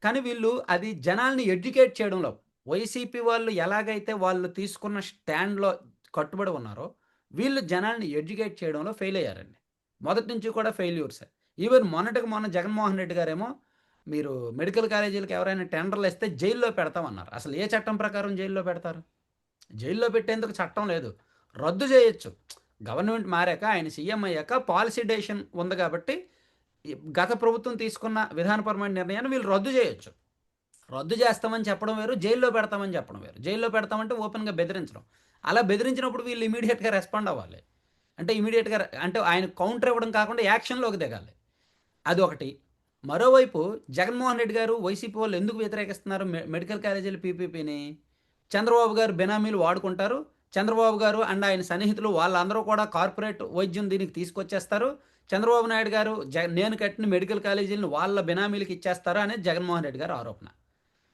కానీ వీళ్ళు అది జనాల్ని ఎడ్యుకేట్ చేయడంలో, వైసీపీ వాళ్ళు ఎలాగైతే వాళ్ళు తీసుకున్న స్టాండ్‌లో కట్టుబడి ఉన్నారో, వీళ్ళు జనాల్ని ఎడ్యుకేట్ చేయడంలో ఫెయిల్ అయ్యారండి. మొదటి నుంచి కూడా ఫెయిల్యూర్సే. ఈవెన్ మొన్నటికి మొన్న జగన్మోహన్ రెడ్డి గారేమో, మీరు మెడికల్ కాలేజీలకి ఎవరైనా టెండర్‌లు ఇస్తే జైల్‌లో పెడతామన్నారు. అసలు ఏ చట్టం ప్రకారం జైల్‌లో పెడతారు? జైల్‌లో పెట్టేందుకు చట్టం లేదు. రద్దు చేయొచ్చు. గవర్నమెంట్ మారాక, ఆయన సీఎం అయ్యాక పాలిసీ డెసిషన్ ఉంది కాబట్టి, గత ప్రభుత్వం తీసుకున్న విధానపరమైన నిర్ణయాన్ని వీళ్ళు రద్దు చేయొచ్చు. రద్దు చేస్తామని చెప్పడం వేరు, జైల్‌లో పెడతామని చెప్పడం వేరు. జైల్‌లో పెడతామంటే ఓపెన్‌గా బెదిరించడం. అలా బెదిరించినప్పుడు వీళ్ళు ఇమ్మీడియేట్‌గా రెస్పాండ్ అవ్వాలి. అంటే ఇమ్మీడియేట్‌గా అంటే ఆయన కౌంటర్ ఇవ్వడం కాకుండా యాక్షన్‌లోకి దిగాలి. అదొకటి. మరోవైపు జగన్మోహన్ రెడ్డి గారు, వైసీపీ వాళ్ళు ఎందుకు వ్యతిరేకిస్తున్నారు మెడికల్ కాలేజీల పీపీపీని? చంద్రబాబు గారు బెనామీలు వాడుకుంటారు. చంద్రబాబు గారు అండ్ ఆయన సన్నిహితులు వాళ్ళందరూ కూడా కార్పొరేట్ వైద్యం దీనికి తీసుకొచ్చేస్తారు. చంద్రబాబు నాయుడు గారు నేను కట్టిన మెడికల్ కాలేజీలను వాళ్ళ బెనామీలకి ఇచ్చేస్తారు అనేది జగన్మోహన్ రెడ్డి గారి ఆరోపణ.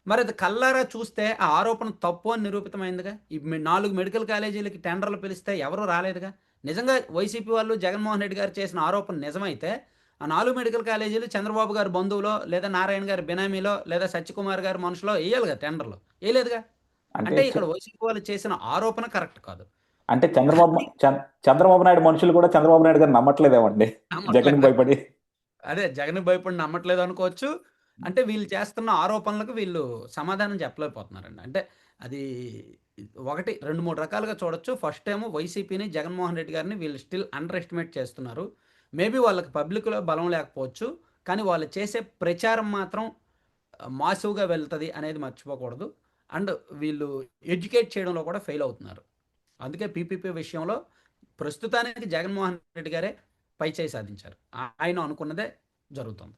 మరి అది కల్లారా చూస్తే ఆ ఆరోపణ తప్పు అని నిరూపితమైందిగా. ఈ 4 మెడికల్ కాలేజీలకి టెండర్లు పిలిస్తే ఎవరు రాలేదుగా. నిజంగా వైసీపీ వాళ్ళు జగన్మోహన్ రెడ్డి గారు చేసిన ఆరోపణ నిజమైతే ఆ 4 మెడికల్ కాలేజీలు చంద్రబాబు గారి బంధువులో, లేదా నారాయణ గారి బినామీలో, లేదా సత్యకుమార్ గారి మనుషులో ఎయ్యాలిగా టెండర్లు. ఎయలేదుగా. అంటే అంటే ఇక్కడ వైసీపీ వాళ్ళు చేసిన ఆరోపణ కరెక్ట్ కాదు. అంటే కానీ చంద్రబాబు నాయుడు మనుషులు కూడా చంద్రబాబు నాయుడు గారు నమ్మట్లేదేమండి, జగన్ నమ్మట్లేదు. భయపడి. అదే జగన్‌కి భయపడి నమ్మట్లేదు అనుకోవచ్చు. అంటే వీళ్ళు చేస్తున్న ఆరోపణలకు వీళ్ళు సమాధానం చెప్పలేకపోతున్నారండి. అంటే అది ఒకటి 2, 3 రకాలుగా చూడొచ్చు. ఫస్ట్ ఏమో వైసీపీని, జగన్మోహన్ రెడ్డి గారిని వీళ్ళు స్టిల్ అండర్ ఎస్టిమేట్ చేస్తున్నారు. మేబీ వాళ్ళకి పబ్లిక్‌లో బలం లేకపోవచ్చు. కానీ వాళ్ళు చేసే ప్రచారం మాత్రం మాసివ్‌గా వెళ్తది అనేది మర్చిపోకూడదు. అండ్ వీళ్ళు ఎడ్యుకేట్ చేయడంలో కూడా ఫెయిల్ అవుతున్నారు. అందుకే పీపీపీ విషయంలో ప్రస్తుతానికి జగన్మోహన్ రెడ్డి గారే పైచేయి సాధించారు. ఆయన అనుకున్నదే జరుగుతుంది.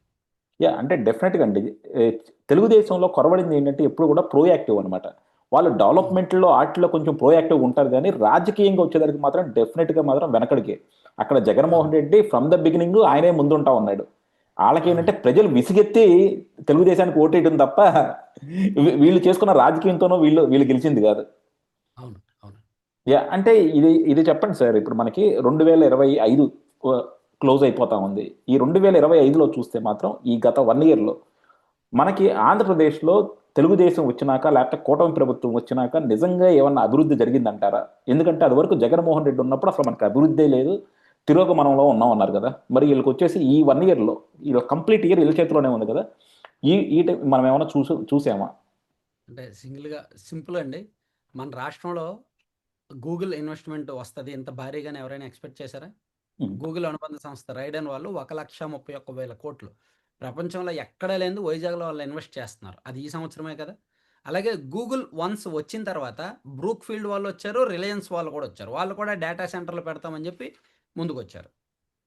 అంటే డెఫినెట్గా అండి. ఏ, తెలుగుదేశంలో కొరవడింది ఏంటంటే ఎప్పుడు కూడా ప్రోయాక్టివ్ అనమాట. వాళ్ళు హ్మ్. డెవలప్మెంట్లో ఆటిలో కొంచెం ప్రోయాక్టివ్ ఉంటారు, కానీ రాజకీయంగా వచ్చేదానికి మాత్రం డెఫినెట్గా మాత్రం వెనకడికే. అక్కడ అవును. Jaganmohan Reddy from the beginning ఆయనే ముందుంటా ఉన్నాడు. వాళ్ళకి ఏంటంటే అవునండి. ప్రజలు విసిగెత్తి తెలుగుదేశానికి ఓటేయడం తప్ప వీళ్ళు చేసుకున్న రాజకీయంతోనో వీళ్ళు గెలిచింది కాదు. అవును. అవును. అంటే ఇది ఇది చెప్పండి సార్. ఇప్పుడు మనకి 2025 క్లోజ్ అయిపోతా ఉంది. ఈ 2025లో చూస్తే మాత్రం ఈ గత 1 ఇయర్లో మనకి ఆంధ్రప్రదేశ్లో తెలుగుదేశం వచ్చినాక, లేకపోతే కూటమి ప్రభుత్వం వచ్చినాక నిజంగా ఏమన్నా అభివృద్ధి జరిగిందంటారా? ఎందుకంటే అది వరకు జగన్మోహన్ రెడ్డి ఉన్నప్పుడు అసలు మనకి అభివృద్ధే లేదు, తిరోగమనంలో ఉన్నాం అన్నారు కదా. మరి వీళ్ళకి వచ్చేసి ఈ 1 ఇయర్లో, ఈ కంప్లీట్ ఇయర్ వీళ్ళ చేతిలోనే ఉంది కదా. ఈ టైం మనం ఏమైనా చూసామా? అంటే సింపుల్ అండి. మన రాష్ట్రంలో గూగుల్ ఇన్వెస్ట్‌మెంట్ వస్తది ఇంత భారీగాని ఎవరైనా ఎక్స్‌పెక్ట్ చేశారా? ఉమ్. గూగుల్ అనుబంధ సంస్థ రైడెన్ వాళ్ళు 1,31,000 కోట్లు ప్రపంచంలో ఎక్కడా లేనిది వైజాగ్‌లో వాళ్ళు ఇన్వెస్ట్ చేస్తున్నారు. అది ఈ సంవత్సరమే కదా! అలాగే గూగుల్ వన్స్ వచ్చిన తర్వాత బ్రూక్ ఫీల్డ్ వాళ్ళొచ్చారు. రిలయన్స్ వాళ్ళు కూడా వచ్చారు. వాళ్ళు కూడా డేటా సెంటర్‌లు పెడతామని చెప్పి ముందుకొచ్చారు.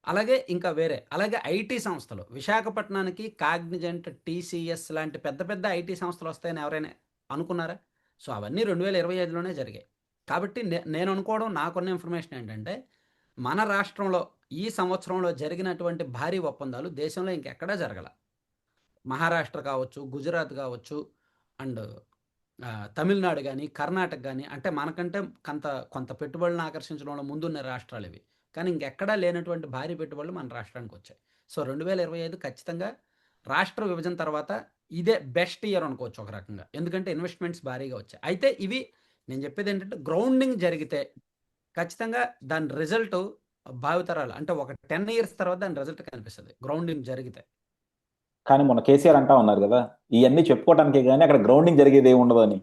అలాగే ఇంకా వేరే. అలాగే ఐటీ సంస్థలు. విశాఖపట్నానికి కాగ్నిజెంట్, టీసీఎస్ లాంటి పెద్ద పెద్ద ఐటీ సంస్థలొస్తాయని ఎవరైనా అనుకున్నారా? సో, అవన్నీ 2025లోనే జరిగాయి. కాబట్టి నేను అనుకోవడం, నాకున్న ఇన్ఫర్మేషన్ ఏంటంటే, మన రాష్ట్రంలో ఈ సంవత్సరంలో జరిగినటువంటి భారీ ఒప్పందాలు దేశంలో ఇంకెక్కడా జరగల. మహారాష్ట్ర కావచ్చు, గుజరాత్ కావచ్చు అండ్ తమిళనాడు గాని, కర్ణాటక గాని, అంటే మనకంటే కొంత పెట్టుబడులను ఆకర్షించడంలో ముందున్న రాష్ట్రాలివి. కానీ ఇంకెక్కడా లేనటువంటి భారీ పెట్టుబడులు మన రాష్ట్రానికొచ్చాయి. సో, 2025 ఖచ్చితంగా రాష్ట్ర విభజన తర్వాత ఇదే బెస్ట్ ఇయర్ అనుకోవచ్చు ఒక రకంగా. ఎందుకంటే ఇన్వెస్ట్‌మెంట్స్ భారీగా వచ్చాయి. అయితే ఇవి నేను చెప్పేదేంటంటే గ్రౌండింగ్ జరిగితే ఖచ్చితంగా దాని రిజల్టు భావితరాలు అంటే ఒక 10 ఇయర్స్ తర్వాత దాని రిజల్ట్ కనిపిస్తది. గ్రౌండింగ్ జరిగితే. కానీ మొన్న కేసీఆర్ అంటా ఉన్నారు కదా, ఇవన్నీ చెప్పుకోవటానికే కానీ అక్కడ గ్రౌండింగ్ జరిగేది ఏమి ఉండదు అని.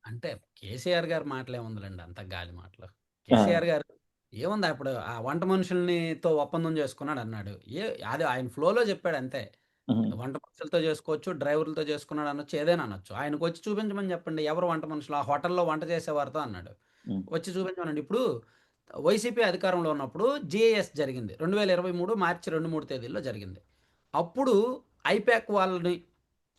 అంటే కేసీఆర్ గారి మాటలేముందిలెండి అంతా గాలి మాటలు. ఆ, కేసీఆర్ గారు ఏముంది అప్పుడు ఆ వంట మనుషులనితో ఒప్పందం చేసుకున్నాడన్నాడు. అది ఆయన ఫ్లోలో చెప్పాడంతే. ఉహు, వంట మనుషులతో చేసుకోవచ్చు, డ్రైవర్లతో చేసుకున్నాడు అనొచ్చు, ఏదైనా అనొచ్చు. ఆయనకు వచ్చి చూపించమని చెప్పండి, ఎవరు వంట మనుషులు ఆ హోటల్లో వంట చేసేవారితో అన్నాడు. ఉమ్, వచ్చి చూపించమనండి. ఇప్పుడు వైసీపీ అధికారంలో ఉన్నప్పుడు జీఏఎస్ జరిగింది 2023 మార్చి 2, 3 తేదీల్లో జరిగింది. అప్పుడు ఐపాక్ వాళ్ళని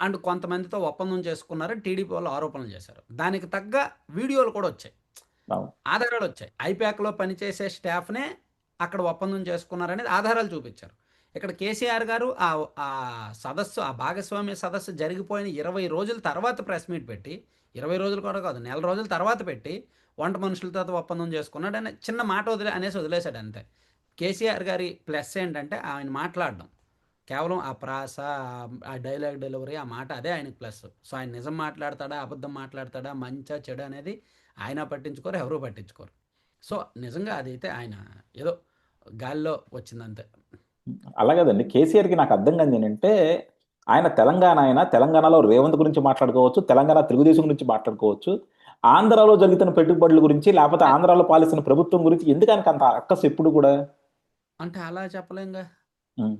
అండ్ కొంతమందితో ఒప్పందం చేసుకున్నారని టీడీపీ వాళ్ళు ఆరోపణలు చేశారు. దానికి తగ్గ వీడియోలు కూడా వచ్చాయి, అవును. ఆధారాలు వచ్చాయి. ఐపాక్లో పనిచేసే స్టాఫ్నే అక్కడ ఒప్పందం చేసుకున్నారనేది ఆధారాలు చూపించారు. ఇక్కడ కేసీఆర్ గారు ఆ ఆ సదస్సు, ఆ భాగస్వామ్య సదస్సు జరిగిపోయిన 20 రోజుల తర్వాత ప్రెస్ మీట్ పెట్టి, 20 రోజులు కూడా కాదు, నెల రోజుల తర్వాత పెట్టి వంట మనుషులతో ఒప్పందం చేసుకున్నాడు అనే చిన్న మాట అనేసి వదిలేశాడు అంతే. కేసీఆర్ గారి ప్లస్ ఏంటంటే ఆయన మాట్లాడడం, కేవలం ఆ ప్రాస, ఆ డైలాగ్ డెలివరీ, ఆ మాట అదే ఆయనకి ప్లస్. సో ఆయన నిజం మాట్లాడతాడా, అబద్ధం మాట్లాడతాడా, మంచా చెడు అనేది ఆయన పట్టించుకోరు, ఎవరూ పట్టించుకోరు. సో నిజంగా అదైతే ఆయన ఏదో గాలిలో వచ్చిందంతే. అలాగేదండి. కేసీఆర్కి నాకు అర్థం కాదు ఏంటంటే, ఆయన తెలంగాణ, తెలంగాణలో రేవంత్ గురించి మాట్లాడుకోవచ్చు, తెలంగాణ తెలుగుదేశం గురించి మాట్లాడుకోవచ్చు, ఆంధ్రాలో జరుగుతున్న పెట్టుబడుల గురించి, లేకపోతే ఆంధ్రాలో పాలిస్తున్న ప్రభుత్వం గురించి ఎందుకు ఆయనకు అంత అక్కసు ఎప్పుడు కూడా? అంటే అలా చెప్పలేంగా. ఉమ్,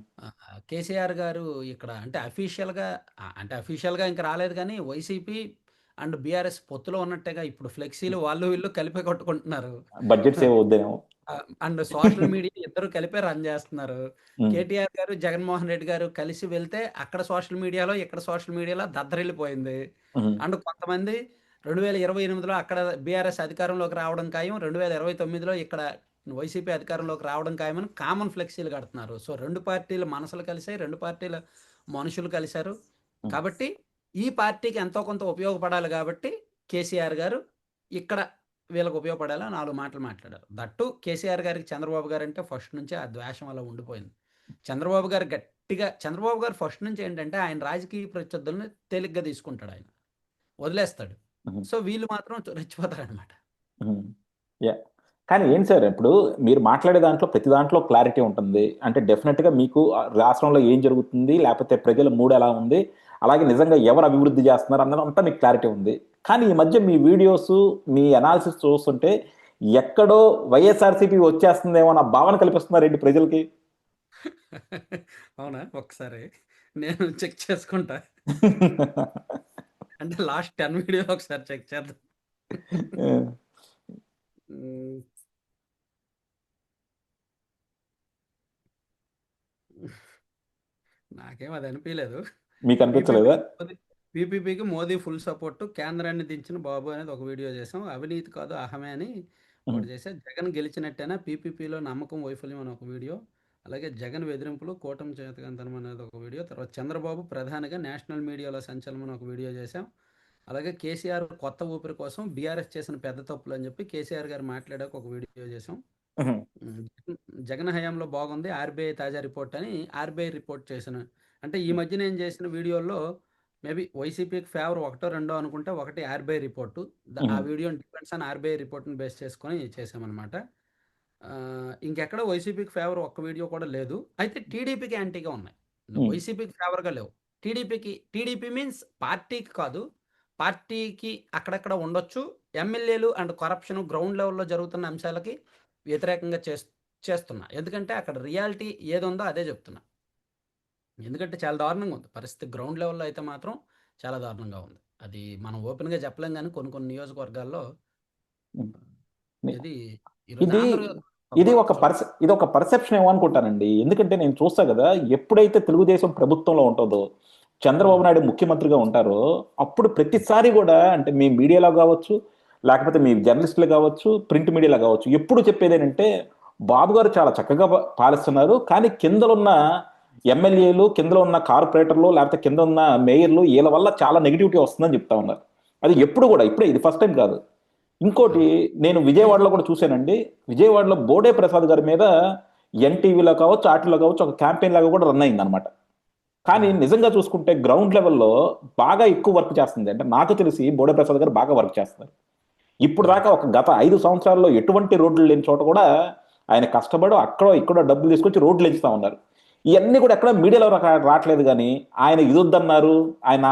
కేసీఆర్ గారు ఇక్కడ అంటే అఫీషియల్గా, అంటే అఫీషియల్గా ఇంకా రాలేదు కానీ వైసీపీ అండ్ బీఆర్ఎస్ పొత్తులో ఉన్నట్టేగా ఇప్పుడు ఫ్లెక్సీలు వాళ్ళు వీళ్ళు కలిపే కొట్టుకుంటున్నారు. బడ్జెట్ సేవ్ అవుద్దేమో. అండ్ సోషల్ మీడియా ఇద్దరు కలిపే రన్ చేస్తున్నారు. ఉమ్, కేటీఆర్ గారు జగన్మోహన్ రెడ్డి గారు కలిసి వెళ్తే అక్కడ సోషల్ మీడియాలో, ఇక్కడ సోషల్ మీడియాలో దద్దరిల్లిపోయింది. ఉమ్, అండ్ కొంతమంది 2028లో అక్కడ బీఆర్ఎస్ అధికారంలోకి రావడం ఖాయం, 2029లో ఇక్కడ వైసీపీ అధికారంలోకి రావడం ఖాయమని కామన్ ఫ్లెక్సీలు కడుతున్నారు. సో రెండు పార్టీల మనసులు కలిసాయి, రెండు పార్టీల మనుషులు కలిశారు. ఉమ్, కాబట్టి ఈ పార్టీకి ఎంతో కొంత ఉపయోగపడాలి కాబట్టి కేసీఆర్ గారు ఇక్కడ వీళ్ళకి ఉపయోగపడేలా 4 మాటలు మాట్లాడారు. దట్టు కేసీఆర్ గారికి చంద్రబాబు గారు అంటే ఫస్ట్ నుంచే ఆ ద్వేషం అలా ఉండిపోయింది. చంద్రబాబు గారు ఫస్ట్ నుంచి ఏంటంటే ఆయన రాజకీయ ప్రత్యర్థులను తేలిగ్గా తీసుకుంటాడు, ఆయన వదిలేస్తాడు. ఉమ్, సో వీళ్ళు మాత్రం రెచ్చిపోతారనమాట. ఉమ్. యా. కానీ ఏంటి సార్, ఇప్పుడు మీరు మాట్లాడే దాంట్లో ప్రతి దాంట్లో క్లారిటీ ఉంటుంది. అంటే డెఫినెట్గా మీకు రాష్ట్రంలో ఏం జరుగుతుంది, లేకపోతే ప్రజల మూడ్ ఎలా ఉంది, అలాగే నిజంగా ఎవరు అభివృద్ధి చేస్తున్నారు అన్నదంతా మీకు క్లారిటీ ఉంది. కానీ ఈ మధ్య మీ వీడియోస్, మీ అనాలిసిస్ చూస్తుంటే ఎక్కడో వైఎస్ఆర్సీపీ వచ్చేస్తుందేమో అన్న భావన కల్పిస్తున్నారండి ప్రజలకి. అవునా? ఒకసారి నేను చెక్ చేసుకుంటా. అంటే లాస్ట్ 10 వీడియోలు ఒకసారి చెక్ చేద్దాం. ఉమ్, నాకేం అది అనిపించలేదు. మీకు అనిపించలేదా? పీపీపీకి మోదీ ఫుల్ సపోర్ట్, కేంద్రాన్ని దించిన బాబు అనేది ఒక వీడియో చేసాం. అవినీతి కాదు అహమే అని ఒకటి చేసా. జగన్ గెలిచినట్టేనా, పీపీపీలో నమ్మకం వైఫల్యం అని ఒక వీడియో, అలాగే జగన్ బెదిరింపులు కూటమి చేతకంతనం అనేది ఒక వీడియో, తర్వాత చంద్రబాబు ప్రధానిగా నేషనల్ మీడియాలో సంచలనం అని ఒక వీడియో చేసాం. అలాగే కేసీఆర్ కొత్త ఊపిరి కోసం బీఆర్ఎస్ చేసిన పెద్ద తప్పులు అని చెప్పి కేసీఆర్ గారు మాట్లాడాక ఒక వీడియో చేసాం. జగన్ హయాంలో బాగుంది ఆర్బీఐ తాజా రిపోర్ట్ అని ఆర్బీఐ రిపోర్ట్ చేసిన, అంటే ఈ మధ్య నేను చేసిన వీడియోల్లో మేబీ వైసీపీకి ఫేవర్ ఒకటో రెండో అనుకుంటే, ఒకటి ఆర్బీఐ రిపోర్టు. ఆ వీడియో డిపెండ్స్ ఆన్ ఆర్బీఐ రిపోర్ట్ని బేస్ చేసుకొని చేసామన్నమాట. ఇంకెక్కడ వైసీపీకి ఫేవర్ ఒక్క వీడియో కూడా లేదు. అయితే టీడీపీకి యాంటీగా ఉన్నాయి, వైసీపీకి ఫేవర్గా లేవు. టీడీపీ మీన్స్ పార్టీకి కాదు, పార్టీకి అక్కడక్కడ ఉండొచ్చు, ఎమ్మెల్యేలు అండ్ కరప్షన్ గ్రౌండ్ లెవెల్లో జరుగుతున్న అంశాలకి వ్యతిరేకంగా చేస్తున్నా. ఎందుకంటే అక్కడ రియాలిటీ ఏది ఉందో అదే చెప్తున్నా. ఎందుకంటే చాలా దారుణంగా ఉంది పరిస్థితి, గ్రౌండ్ లెవెల్లో అయితే మాత్రం చాలా దారుణంగా ఉంది. అది మనం ఓపెన్గా చెప్పలేం కానీ కొన్ని నియోజకవర్గాల్లో ఇది ఈరోజు ఇది ఆంధ్ర ఇది ఒక పర్సెప్షన్ ఏమో అనుకుంటానండి. ఎందుకంటే నేను చూస్తా కదా, ఎప్పుడైతే తెలుగుదేశం ప్రభుత్వంలో ఉంటుందో, చంద్రబాబు నాయుడు ముఖ్యమంత్రిగా ఉంటారో, అప్పుడు ప్రతిసారి కూడా అంటే మీ మీడియాలో కావచ్చు, లేకపోతే మీ జర్నలిస్టులు కావచ్చు, ప్రింట్ మీడియాలో కావచ్చు, ఎప్పుడు చెప్పేది ఏంటంటే బాబు గారు చాలా చక్కగా పాలిస్తున్నారు, కానీ కిందలున్న ఎమ్మెల్యేలు, కిందలో ఉన్న కార్పొరేటర్లు, లేకపోతే కింద ఉన్న మేయర్లు, వీళ్ళ వల్ల చాలా నెగిటివిటీ వస్తుందని చెప్తా ఉన్నారు. అది ఎప్పుడు కూడా, ఇప్పుడే ఇది ఫస్ట్ టైం కాదు. ఇంకోటి నేను విజయవాడలో కూడా చూశానండి. విజయవాడలో బోడే ప్రసాద్ గారి మీద ఎన్టీవీలో కావచ్చు, ఆర్టీలో కావచ్చు, ఒక క్యాంపెయిన్ లాగా కూడా రన్ అయింది అనమాట. కానీ నిజంగా చూసుకుంటే గ్రౌండ్ లెవెల్లో బాగా ఎక్కువ వర్క్ చేస్తుంది. అంటే నాకు తెలిసి బోడే ప్రసాద్ గారు బాగా వర్క్ చేస్తున్నారు. ఇప్పుడు దాకా ఒక గత 5 సంవత్సరాల్లో ఎటువంటి రోడ్లు లేని చోట కూడా ఆయన కష్టపడి అక్కడో ఇక్కడో డబ్బులు తీసుకొచ్చి రోడ్లు ఎంచుతా ఉన్నారు. ఇవన్నీ కూడా ఎక్కడ మీడియాలో రావట్లేదు. కానీ ఆయన ఇదొద్దన్నారు, ఆయన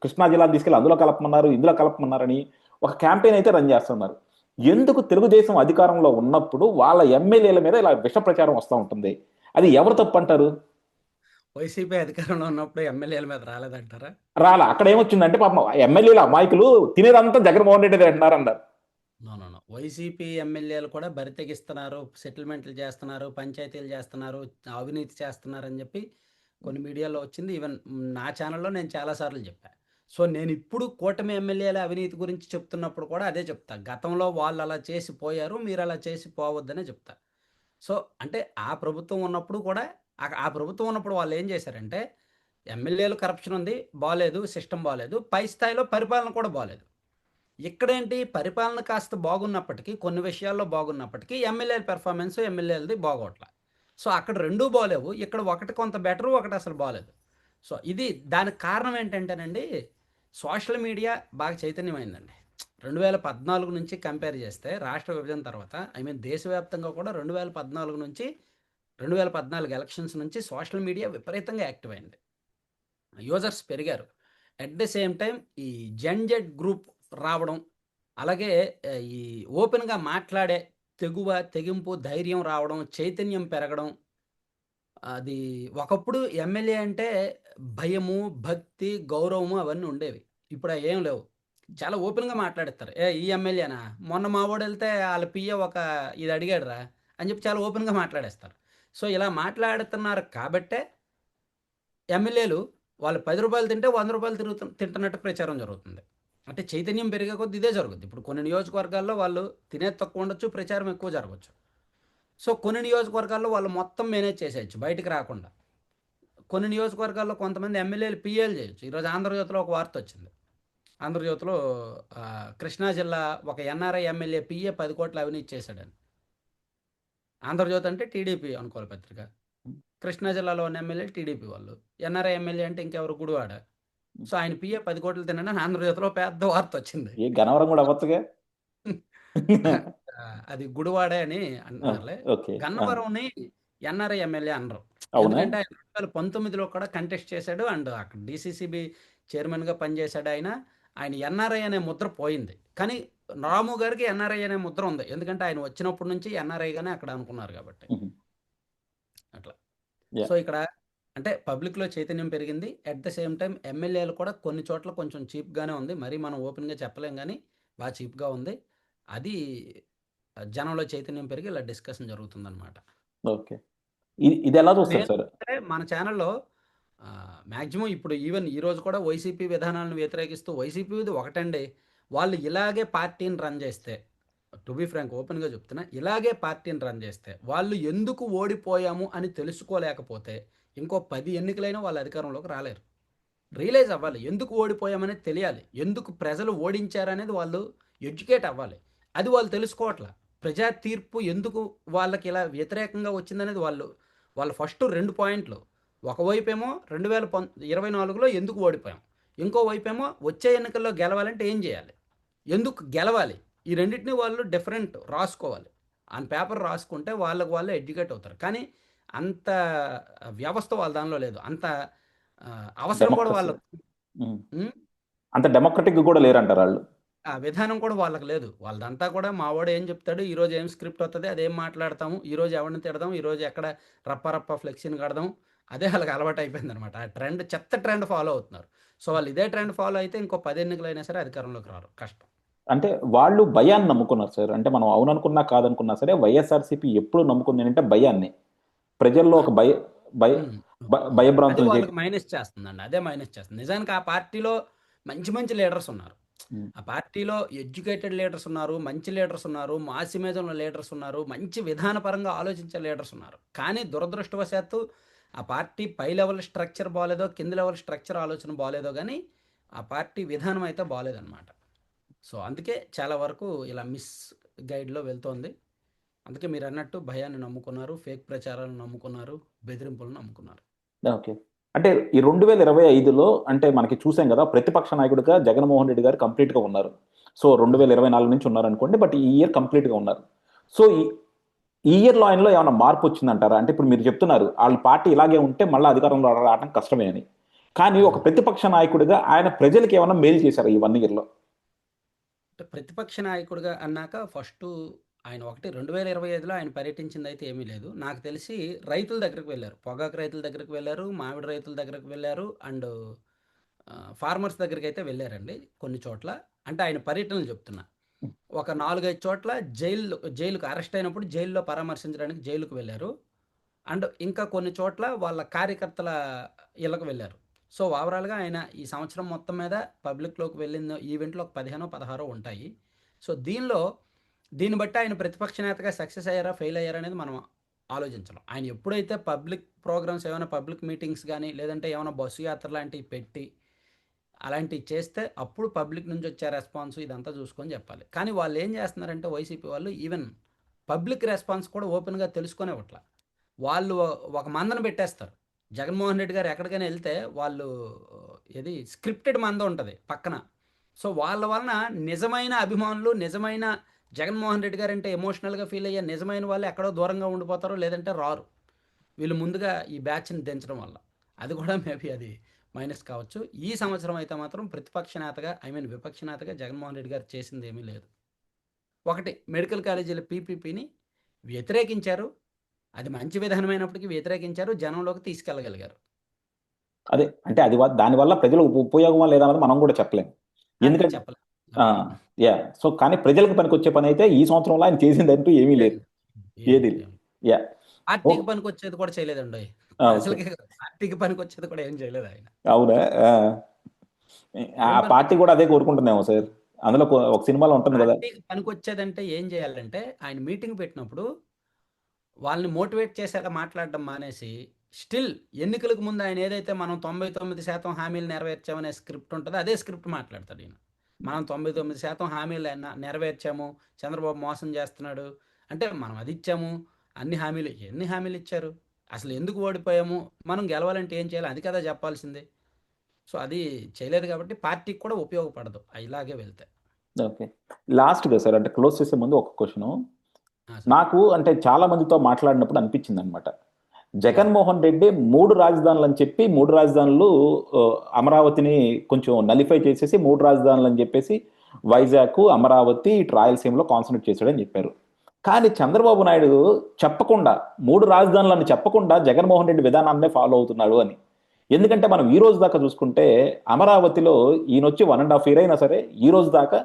కృష్ణా జిల్లాను తీసుకెళ్ళి అందులో కలపమన్నారు, ఇందులో కలపమన్నారని ఒక క్యాంపెయిన్ అయితే రన్ చేస్తున్నారు. ఎందుకు తెలుగుదేశం అధికారంలో ఉన్నప్పుడు వాళ్ళ ఎమ్మెల్యేల మీద ఇలా విష ప్రచారం వస్తూ ఉంటుంది? అది ఎవరు తప్పు అంటారు? వైసీపీ అధికారంలో ఉన్నప్పుడు ఎమ్మెల్యేల మీద రాలేదంటారా? రాలా. అక్కడ ఏమొచ్చిందంటే పాపం ఎమ్మెల్యేలు అమాయకులు తినేదంతా జగన్మోహన్ రెడ్డి తింటున్నారు అన్నారు. No no no. వైసీపీ ఎమ్మెల్యేలు కూడా బరితెగిస్తున్నారు, సెటిల్మెంట్లు చేస్తున్నారు, పంచాయతీలు చేస్తున్నారు, అవినీతి చేస్తున్నారు అని చెప్పి కొన్ని మీడియాలో వచ్చింది. ఈవెన్ నా ఛానల్లో నేను చాలాసార్లు చెప్పా. సో నేను ఇప్పుడు కూటమి ఎమ్మెల్యేల అవినీతి గురించి చెప్తున్నప్పుడు కూడా అదే చెప్తా. గతంలో వాళ్ళు అలా చేసి పోయారు, మీరు అలా చేసి పోవద్దనే చెప్తా. సో అంటే ఆ ప్రభుత్వం ఉన్నప్పుడు కూడా ఆ ప్రభుత్వం ఉన్నప్పుడు వాళ్ళు ఏం చేశారంటే ఎమ్మెల్యేలు కరప్షన్ ఉంది, బాలేదు, సిస్టమ్ బాలేదు, పై స్థాయిలో పరిపాలన కూడా బాలేదు. ఇక్కడేంటి పరిపాలన కాస్త బాగున్నప్పటికీ కొన్ని విషయాల్లో బాగున్నప్పటికీ ఎమ్మెల్యేల పెర్ఫార్మెన్స్ ఎమ్మెల్యేలది బాగోట్ల. సో అక్కడ రెండూ బాలేవు, ఇక్కడ ఒకటి కొంత బెటరు, ఒకటి అసలు బాలేదు. సో ఇది దానికి కారణం ఏంటంటేనండి సోషల్ మీడియా బాగా చైతన్యమైందండి. 2014 నుంచి కంపేర్ చేస్తే రాష్ట్ర విభజన తర్వాత దేశవ్యాప్తంగా కూడా 2014 నుంచి 2014 ఎలక్షన్స్ నుంచి సోషల్ మీడియా విపరీతంగా యాక్టివ్ అయింది, యూజర్స్ పెరిగారు. అట్ ద సేమ్ టైం ఈ జెడ్ గ్రూప్ రావడం, అలాగే ఈ ఓపెన్గా మాట్లాడే తెగువ తెగింపు ధైర్యం రావడం, చైతన్యం పెరగడం. అది ఒకప్పుడు ఎమ్మెల్యే అంటే భయము, భక్తి, గౌరవము అవన్నీ ఉండేవి. ఇప్పుడు అవి ఏం లేవు. చాలా ఓపెన్గా మాట్లాడేస్తారు. ఈ ఎమ్మెల్యేనా, మొన్న మా వాడు వెళ్తే వాళ్ళ పియ్య ఒక ఇది అడిగాడురా అని చెప్పి చాలా ఓపెన్గా మాట్లాడేస్తారు. సో ఇలా మాట్లాడుతున్నారు కాబట్టే ఎమ్మెల్యేలు వాళ్ళు రూ. 10 తింటే రూ. 100 తింటున్నట్టు ప్రచారం జరుగుతుంది. అంటే చైతన్యం పెరిగే కొద్దీ ఇదే జరుగుద్ది. ఇప్పుడు కొన్ని నియోజకవర్గాల్లో వాళ్ళు తినేది తక్కువ ఉండొచ్చు, ప్రచారం ఎక్కువ జరగవచ్చు. సో కొన్ని నియోజకవర్గాల్లో వాళ్ళు మొత్తం మేనేజ్ చేసేయచ్చు బయటికి రాకుండా. కొన్ని నియోజకవర్గాల్లో కొంతమంది ఎమ్మెల్యేలు పిఏలు చేయొచ్చు. ఈరోజు ఆంధ్రజ్యోతిలో ఒక వార్త వచ్చింది. ఆంధ్రజ్యోతిలో కృష్ణా జిల్లా ఒక ఎన్ఆర్ఐ ఎమ్మెల్యే పిఏ 10 కోట్ల అవినీతి చేశాడని. ఆంధ్రజ్యోతి అంటే టీడీపీ అనుకోవాలి పత్రిక. కృష్ణా జిల్లాలో ఉన్న ఎమ్మెల్యే టీడీపీ వాళ్ళు, ఎన్ఆర్ఐ ఎమ్మెల్యే అంటే ఇంకెవరు, గుడివాడ. సో ఆయన పిఏ 10 కోట్లు తినని ఆంధ్రజ్యోతిలో పెద్ద వార్త వచ్చింది. ఏ గనవరం కూడా అవ్వచ్చుగా. అది గుడివాడే అని అంటున్నారులే. ఓకే. గన్నవరంని ఎన్ఆర్ఐ ఎమ్మెల్యే అనరు. అవునా? ఎందుకంటే ఆయన 2019లో కూడా కంటెస్ట్ చేశాడు అండ్ అక్కడ డీసీసీబీ చైర్మన్గా పనిచేశాడు ఆయన. ఆయన ఎన్ఆర్ఐ అనే ముద్ర పోయింది, కానీ రాము గారికి ఎన్ఆర్ఐ అనే ముద్ర ఉంది. ఎందుకంటే ఆయన వచ్చినప్పటి నుంచి ఎన్ఆర్ఐగానే అక్కడ అనుకున్నారు కాబట్టి. అట్లా. Yeah. సో ఇక్కడ అంటే పబ్లిక్లో చైతన్యం పెరిగింది. అట్ ద సేమ్ టైం ఎమ్మెల్యేలు కూడా కొన్ని చోట్ల కొంచెం చీప్గానే ఉంది. మరి మనం ఓపెన్గా చెప్పలేం, కానీ బాగా చీప్గా ఉంది. అది జనంలో చైతన్యం పెరిగి ఇలా డిస్కషన్ జరుగుతుందన్నమాట. ఓకే. ఇది ఎలా చూస్తారు సార్? మన ఛానల్లో మ్యాక్సిమం ఇప్పుడు ఈవెన్ ఈరోజు కూడా వైసీపీ విధానాలను వ్యతిరేకిస్తూ వైసీపీది ఒకటండి, వాళ్ళు ఇలాగే పార్టీని రన్ చేస్తే, టు బీ ఫ్రాంక్ ఓపెన్గా చెప్తున్నా, ఇలాగే పార్టీని రన్ చేస్తే వాళ్ళు ఎందుకు ఓడిపోయాము అని తెలుసుకోలేకపోతే ఇంకో 10 ఎన్నికలైనా వాళ్ళ అధికారంలోకి రాలేరు. రియలైజ్ అవ్వాలి, ఎందుకు ఓడిపోయామనేది తెలియాలి, ఎందుకు ప్రజలు ఓడించారనేది వాళ్ళు ఎడ్యుకేట్ అవ్వాలి. అది వాళ్ళు తెలుసుకోవట్లా. ప్రజా తీర్పు ఎందుకు వాళ్ళకి ఇలా వ్యతిరేకంగా వచ్చిందనేది వాళ్ళు ఫస్ట్ 2 పాయింట్లు. ఒకవైపేమో 2024లో ఎందుకు ఓడిపోయాం, ఇంకోవైపేమో వచ్చే ఎన్నికల్లో గెలవాలంటే ఏం చేయాలి, ఎందుకు గెలవాలి, ఈ రెండింటిని వాళ్ళు డిఫరెంట్ రాసుకోవాలి. ఆన్ పేపర్ రాసుకుంటే వాళ్ళకు వాళ్ళు ఎడ్యుకేట్ అవుతారు. కానీ అంత వ్యవస్థ వాళ్ళ దానిలో లేదు, అంత అవసరం కూడా వాళ్ళకు, అంత డెమోక్రటిక్ కూడా లేరంటారు వాళ్ళు. ఆ విధానం కూడా వాళ్ళకి లేదు. వాళ్ళదంతా కూడా మావాడు ఏం చెప్తాడు, ఈరోజు ఏం స్క్రిప్ట్ వస్తుంది అదేం మాట్లాడతాము, ఈరోజు ఎవరిని తిడదాం, ఈరోజు ఎక్కడ రప్ప ఫ్లెక్సీని కడదాం, అదే వాళ్ళకి అలవాటు అయిపోయింది అనమాట. ఆ ట్రెండ్, చెత్త ట్రెండ్ ఫాలో అవుతున్నారు. సో వాళ్ళు ఇదే ట్రెండ్ ఫాలో అయితే ఇంకో 10 ఎన్నికలైనా సరే అధికారంలోకి రారు, కష్టం. అంటే వాళ్ళు భయాన్ని నమ్ముకున్నారు సార్. అంటే మనం అవుననుకున్నా కాదనుకున్నా సరే వైఎస్ఆర్సీపీ ఎప్పుడు నమ్ముకుంది అంటే భయాన్ని, ప్రజల్లో ఒక భయభ్రాంతులు వాళ్ళకి మైనస్ చేస్తుందండి, అదే మైనస్ చేస్తుంది. నిజానికి ఆ పార్టీలో మంచి లీడర్స్ ఉన్నారు, ఆ పార్టీలో ఎడ్యుకేటెడ్ లీడర్స్ ఉన్నారు, మంచి లీడర్స్ ఉన్నారు, మాస్ ఇమేజ్ ఉన్న లీడర్స్ ఉన్నారు, మంచి విధానపరంగా ఆలోచించే లీడర్స్ ఉన్నారు. కానీ దురదృష్టవశాత్తు ఆ పార్టీ పై లెవెల్ స్ట్రక్చర్ బాగాలేదో, కింద లెవెల్ స్ట్రక్చర్ ఆలోచన బాగాలేదో, కానీ ఆ పార్టీ విధానం అయితే బాగాలేదన్నమాట. సో అందుకే చాలా వరకు ఇలా మిస్ గైడ్లో వెళ్తోంది. అందుకే మీరు అన్నట్టు భయాన్ని నమ్ముకున్నారు, ఫేక్ ప్రచారాలను నమ్ముకున్నారు, బెదిరింపులను నమ్ముకున్నారు. ఓకే. అంటే ఈ 2025లో అంటే మనకి చూసాం కదా, ప్రతిపక్ష నాయకుడిగా జగన్మోహన్ రెడ్డి గారు కంప్లీట్గా ఉన్నారు. సో 2024 నుంచి ఉన్నారు అనుకోండి, బట్ ఈ ఇయర్ కంప్లీట్గా ఉన్నారు. సో ఈ ఇయర్లో ఆయనలో ఏమైనా మార్పు వచ్చిందంటారా? అంటే ఇప్పుడు మీరు చెప్తున్నారు వాళ్ళ పార్టీ ఇలాగే ఉంటే మళ్ళీ అధికారంలో రావడం కష్టమే అని, కానీ ఒక ప్రతిపక్ష నాయకుడిగా ఆయన ప్రజలకు ఏమైనా మేలు చేశారు ఈ 1 ఇయర్లో? ప్రతిపక్ష నాయకుడిగా అన్నాక ఫస్ట్ ఆయన ఒకటి 2025లో ఆయన పర్యటించింది అయితే ఏమీ లేదు. నాకు తెలిసి రైతుల దగ్గరికి వెళ్లారు. పొగాకు రైతుల దగ్గరికి వెళ్లారు, మామిడి రైతుల దగ్గరికి వెళ్లారు అండ్ ఫార్మర్స్ దగ్గరికైతే వెళ్లారండి కొన్ని చోట్ల. అంటే ఆయన పర్యటనలు చెప్తున్నా. ఒక 4, 5 చోట్ల జైలుకి అరెస్ట్ అయినప్పుడు జైలులో పరామర్శించడానికి జైలుకి వెళ్లారు. అండ్ ఇంకా కొన్ని చోట్ల వాళ్ళ కార్యకర్తల ఇళ్ళకు వెళ్లారు. సో, ఓవరాల్‌గా ఆయన ఈ సంవత్సరం మొత్తం మీద పబ్లిక్‌లోకి వెళ్ళిన ఈవెంట్‌లు ఒక 15, 16 ఉంటాయి. సో, దీన్ని బట్టి ఆయన ప్రతిపక్ష నేతగా సక్సెస్ అయ్యారా? ఫెయిల్ అయ్యారా? అనేది మనం ఆలోచించలేం. ఆయన ఎప్పుడైతే పబ్లిక్ ప్రోగ్రామ్స్ ఏమైనా పబ్లిక్ మీటింగ్స్ గాని, లేదంటే ఏమైనా బస్సు యాత్ర లాంటివి పెట్టి, అలాంటివి చేస్తే అప్పుడు పబ్లిక్ నుంచి వచ్చే రెస్పాన్స్ ఇదంతా చూసుకొని చెప్పాలి. కానీ వాళ్ళు ఏం చేస్తున్నారంటే వైసీపీ వాళ్ళు ఈవెన్ పబ్లిక్ రెస్పాన్స్ కూడా ఓపెన్‌గా తెలుసుకొనే ఇవ్వట్ల. వాళ్ళు ఒక మందన పెట్టేస్తారు. జగన్మోహన్ రెడ్డి గారు ఎక్కడికైనా వెళ్తే వాళ్ళు ఏది స్క్రిప్టెడ్ మంద ఉంటది పక్కన. సో, వాళ్ళ వలన నిజమైన అభిమానులు, నిజమైన జగన్మోహన్ రెడ్డి గారంటే ఎమోషనల్‌గా ఫీల్ అయ్యే నిజమైన వాళ్ళు ఎక్కడో దూరంగా ఉండిపోతారు. లేదంటే రారు. వీళ్ళు ముందుగా ఈ బ్యాచ్‌ని దించడం వల్ల. అది కూడా మేబీ అది మైనస్ కావచ్చు. ఈ సంవత్సరం అయితే మాత్రం ప్రతిపక్ష నేతగా విపక్ష నేతగా జగన్మోహన్ రెడ్డి గారు చేసిందేమీ లేదు. ఒకటి మెడికల్ కాలేజీల పీపీపీని వ్యతిరేకించారు. అది మంచి విధానమైనప్పటికీ వ్యతిరేకించారు. జనంలోకి తీసుకెళ్ళగలిగారు. అదే అంటే అది దానివల్ల ప్రజలకు ఉపయోగమా లేదా అన్నది మనం కూడా చెప్పలేం. అది ఎందుకంటే చెప్పలేం. చెప్పలేం. యా సో కానీ ప్రజలకు పనికొచ్చే పని అయితే ఈ సంవత్సరంలో ఆయన చేసిందంటూ ఏమీ లేదు. ఏది ఏం యా ఓ పార్టీకి పనికొచ్చేది కూడా చేయలేదండోయ్. ఓకే ప్రజలకే కాదు, పార్టీకి పనికొచ్చేది కూడా ఏం చేయలేదు ఆయన. అవునా ఆ ఏం పార్టీ పనికొచ్చేది? కూడా అదే కోరుకుంటుందేమో సార్. అందులో ఒక సినిమాలో ఉంటుంది కదా. పార్టీకి పనికొచ్చేదంటే ఏం చేయాలంటే ఆయన మీటింగ్ పెట్టినప్పుడు వాళ్ళని మోటివేట్ చేసేలా మాట్లాడడం మానేసి, స్టిల్ ఎన్నికలకు ముందు ఆయన ఏదైతే మనం 99% హామీలు నెరవేర్చామనే స్క్రిప్ట్ ఉంటదో, అదే స్క్రిప్ట్ మాట్లాడతాడు ఈయన. మనం 99% హామీలు నెరవేర్చాము. చంద్రబాబు మోసం చేస్తున్నాడు. అంటే మనం అది ఇచ్చాము. అన్ని హామీలు ఎన్ని హామీలు ఇచ్చారు? అసలు ఎందుకు ఓడిపోయాము? మనం గెలవాలంటే ఏం చేయాలి? అది కదా చెప్పాల్సింది. సో, అది చేయలేదు కాబట్టి పార్టీకి కూడా ఉపయోగపడదు. ఇలాగే వెళ్తే. ఓకే లాస్ట్గా సార్ అంటే క్లోజ్ చేసే ముందు ఒక క్వశ్చన్ సార్. నాకు అంటే చాలా మందితో మాట్లాడినప్పుడు అనిపించింది అనమాట. యాహ్! జగన్మోహన్ రెడ్డి 3 రాజధానులు అని చెప్పి 3 రాజధానులు అమరావతిని కొంచెం నలిఫై చేసేసి 3 రాజధానులు అని చెప్పేసి వైజాగ్, అమరావతి, ఇటు రాయలసీమలో కాన్సన్ట్రేట్ చేశాడని చెప్పారు. కానీ చంద్రబాబు నాయుడు చెప్పకుండా 3 రాజధానులని చెప్పకుండా జగన్మోహన్ రెడ్డి విధానాన్నే ఫాలో అవుతున్నాడు అని. ఎందుకంటే మనం ఈ రోజు దాకా చూసుకుంటే అమరావతిలో ఈయనొచ్చి 1.5 ఇయర్ అయినా సరే ఈ రోజు దాకా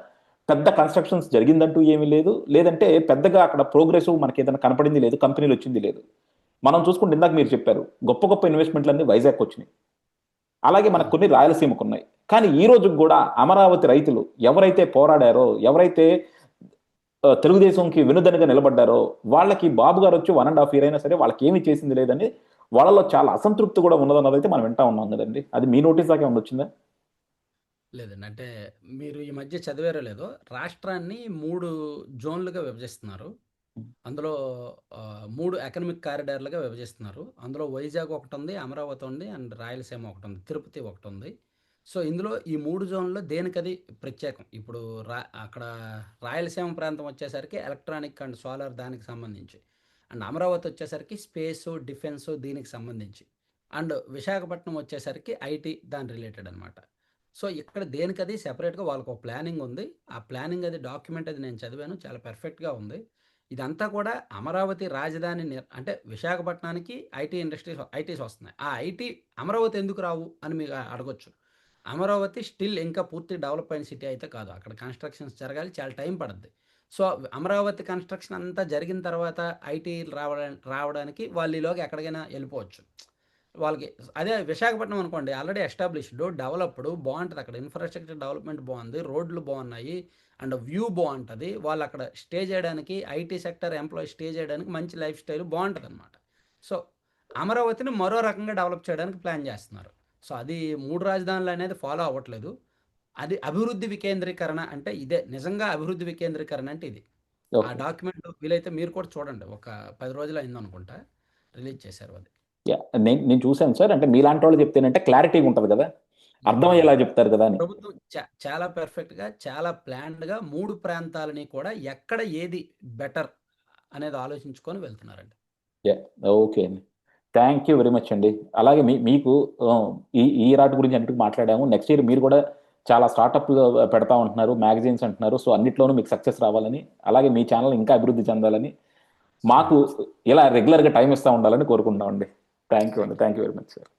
పెద్ద కన్స్ట్రక్షన్స్ జరిగిందంటూ ఏమీ లేదు. లేదంటే పెద్దగా అక్కడ ప్రోగ్రెసివ్ మనకి ఏదైనా కనపడింది లేదు. కంపెనీలు వచ్చింది లేదు. మనం చూసుకుంటే ఇందాక మీరు చెప్పారు గొప్ప గొప్ప ఇన్వెస్ట్మెంట్లన్నీ వైజాగ్ వచ్చినాయి. అలాగే మనకు అవును. కొన్ని రాయలసీమకు ఉన్నాయి. కానీ ఈ రోజు కూడా అమరావతి రైతులు ఎవరైతే పోరాడారో, ఎవరైతే తెలుగుదేశంకి వెనుదనుగా నిలబడ్డారో వాళ్ళకి బాబు గారు వచ్చి 1.5 ఇయర్ అయినా సరే వాళ్ళకి ఏమీ చేసింది లేదని వాళ్ళలో చాలా అసంతృప్తి కూడా ఉన్నదన్నది అయితే మనం వింటా ఉన్నాం కదండి. అది మీ నోటీస్ దాకా ఏమన్నా వచ్చిందా? లేదండి. అంటే మీరు ఈ మధ్య చదివారో లేదో రాష్ట్రాన్ని 3 జోన్‌లుగా విభజిస్తున్నారు. అందులో 3 ఎకనామిక్ కారిడార్‌లుగా విభజిస్తున్నారు. అందులో వైజాగ్ ఒకటుంది, అమరావతి ఉంది అండ్ రాయలసీమ ఒకటుంది. తిరుపతి ఒకటుంది. సో, ఇందులో ఈ 3 జోన్‌లో దేనికది ప్రత్యేకం. ఇప్పుడు అక్కడ రాయలసీమ ప్రాంతం వచ్చేసరికి ఎలక్ట్రానిక్ అండ్ సోలార్ దానికి సంబంధించి. అండ్ అమరావతి వచ్చేసరికి స్పేసు, డిఫెన్సు దీనికి సంబంధించి. అండ్ విశాఖపట్నం వచ్చేసరికి ఐటీ దాని రిలేటెడ్ అనమాట. సో, ఇక్కడ దేనికది సెపరేట్‌గా వాళ్ళకొక ప్లానింగ్ ఉంది. ఆ ప్లానింగ్ అది డాక్యుమెంట్ అది నేను చదివాను. చాలా పర్ఫెక్ట్‌గా ఉంది. ఇదంతా కూడా అమరావతి రాజధాని అంటే విశాఖపట్నానికి ఐటీస్ వస్తున్నాయి. ఆ ఐటీ అమరావతి ఎందుకు రావు అని మీకు అడగొచ్చు. అమరావతి స్టిల్ ఇంకా పూర్తి డెవలప్ అయిన సిటీ అయితే కాదు. అక్కడ కన్‌స్ట్రక్షన్స్ జరగాలి. చాలా టైం పడుద్ది. సో, అమరావతి కన్‌స్ట్రక్షన్ అంతా జరిగిన తర్వాత ఐటీలు రావడానికి వాళ్ళు ఈలోగా ఎక్కడికైనా వెళ్ళిపోవచ్చు. వాళ్ళకి అదే విశాఖపట్నం అనుకోండి ఆల్రెడీ ఎస్టాబ్లిష్డ్, డెవలప్డ్ బావుంటది. అక్కడ ఇన్‌ఫ్రాస్ట్రక్చర్ డెవలప్‌మెంట్ బావుంది. రోడ్లు బావున్నాయి. అండ్ వ్యూ బావుంటది. వాళ్ళు అక్కడ స్టే చేయడానికి ఐటీ సెక్టర్ ఎంప్లాయీస్ స్టే చేయడానికి మంచి లైఫ్ స్టైల్ బావుంటదనమాట. సో, అమరావతిని మరో రకంగా డెవలప్ చేయడానికి ప్లాన్ చేస్తున్నారు. సో, అది 3 రాజధానులు అనేది ఫాలో అవ్వట్లేదు. అది అభివృద్ధి వికేంద్రీకరణ అంటే ఇదే. నిజంగా అభివృద్ధి వికేంద్రీకరణ అంటే ఇది. ఆ ఓకే. డాక్యుమెంట్ వీలైతే మీరు కూడా చూడండి. ఒక 10 రోజులు అయిందనుకుంటా. రిలీజ్ చేశారు అది. యాహ్! నేను నేను చూసాను సార్. అంటే మీలాంటి వాళ్ళు చెప్తేనంటే క్లారిటీగా ఉంటది కదా! అర్థమయ్యేలా యాహ్! చెప్తారు కదా అని. ప్రభుత్వం చాలా పర్ఫెక్ట్‌గా, చాలా ప్లాన్డ్‌గా 3 ప్రాంతాలని కూడా ఎక్కడ ఏది బెటర్ అనేది ఆలోచించుకొని వెళ్తున్నారండి. యాహ్! ఓకే అండి. థాంక్ యూ వెరీ మచ్ అండి. అలాగే మీకు ఈ ఈ రాట గురించి అన్నిటికి మాట్లాడాము. నెక్స్ట్ ఇయర్ మీరు కూడా చాలా స్టార్టప్లు పెడతా ఉంటున్నారు, మ్యాగజైన్స్ అంటున్నారు. సో అన్నిట్లోనూ మీకు సక్సెస్ రావాలని, అలాగే మీ ఛానల్ ఇంకా అభివృద్ధి చెందాలని, మాకు ఇలా రెగ్యులర్గా టైం ఇస్తూ ఉండాలని కోరుకుంటామండి. థ్యాంక్ యూ అండి. Thank you. Thank you very much sir.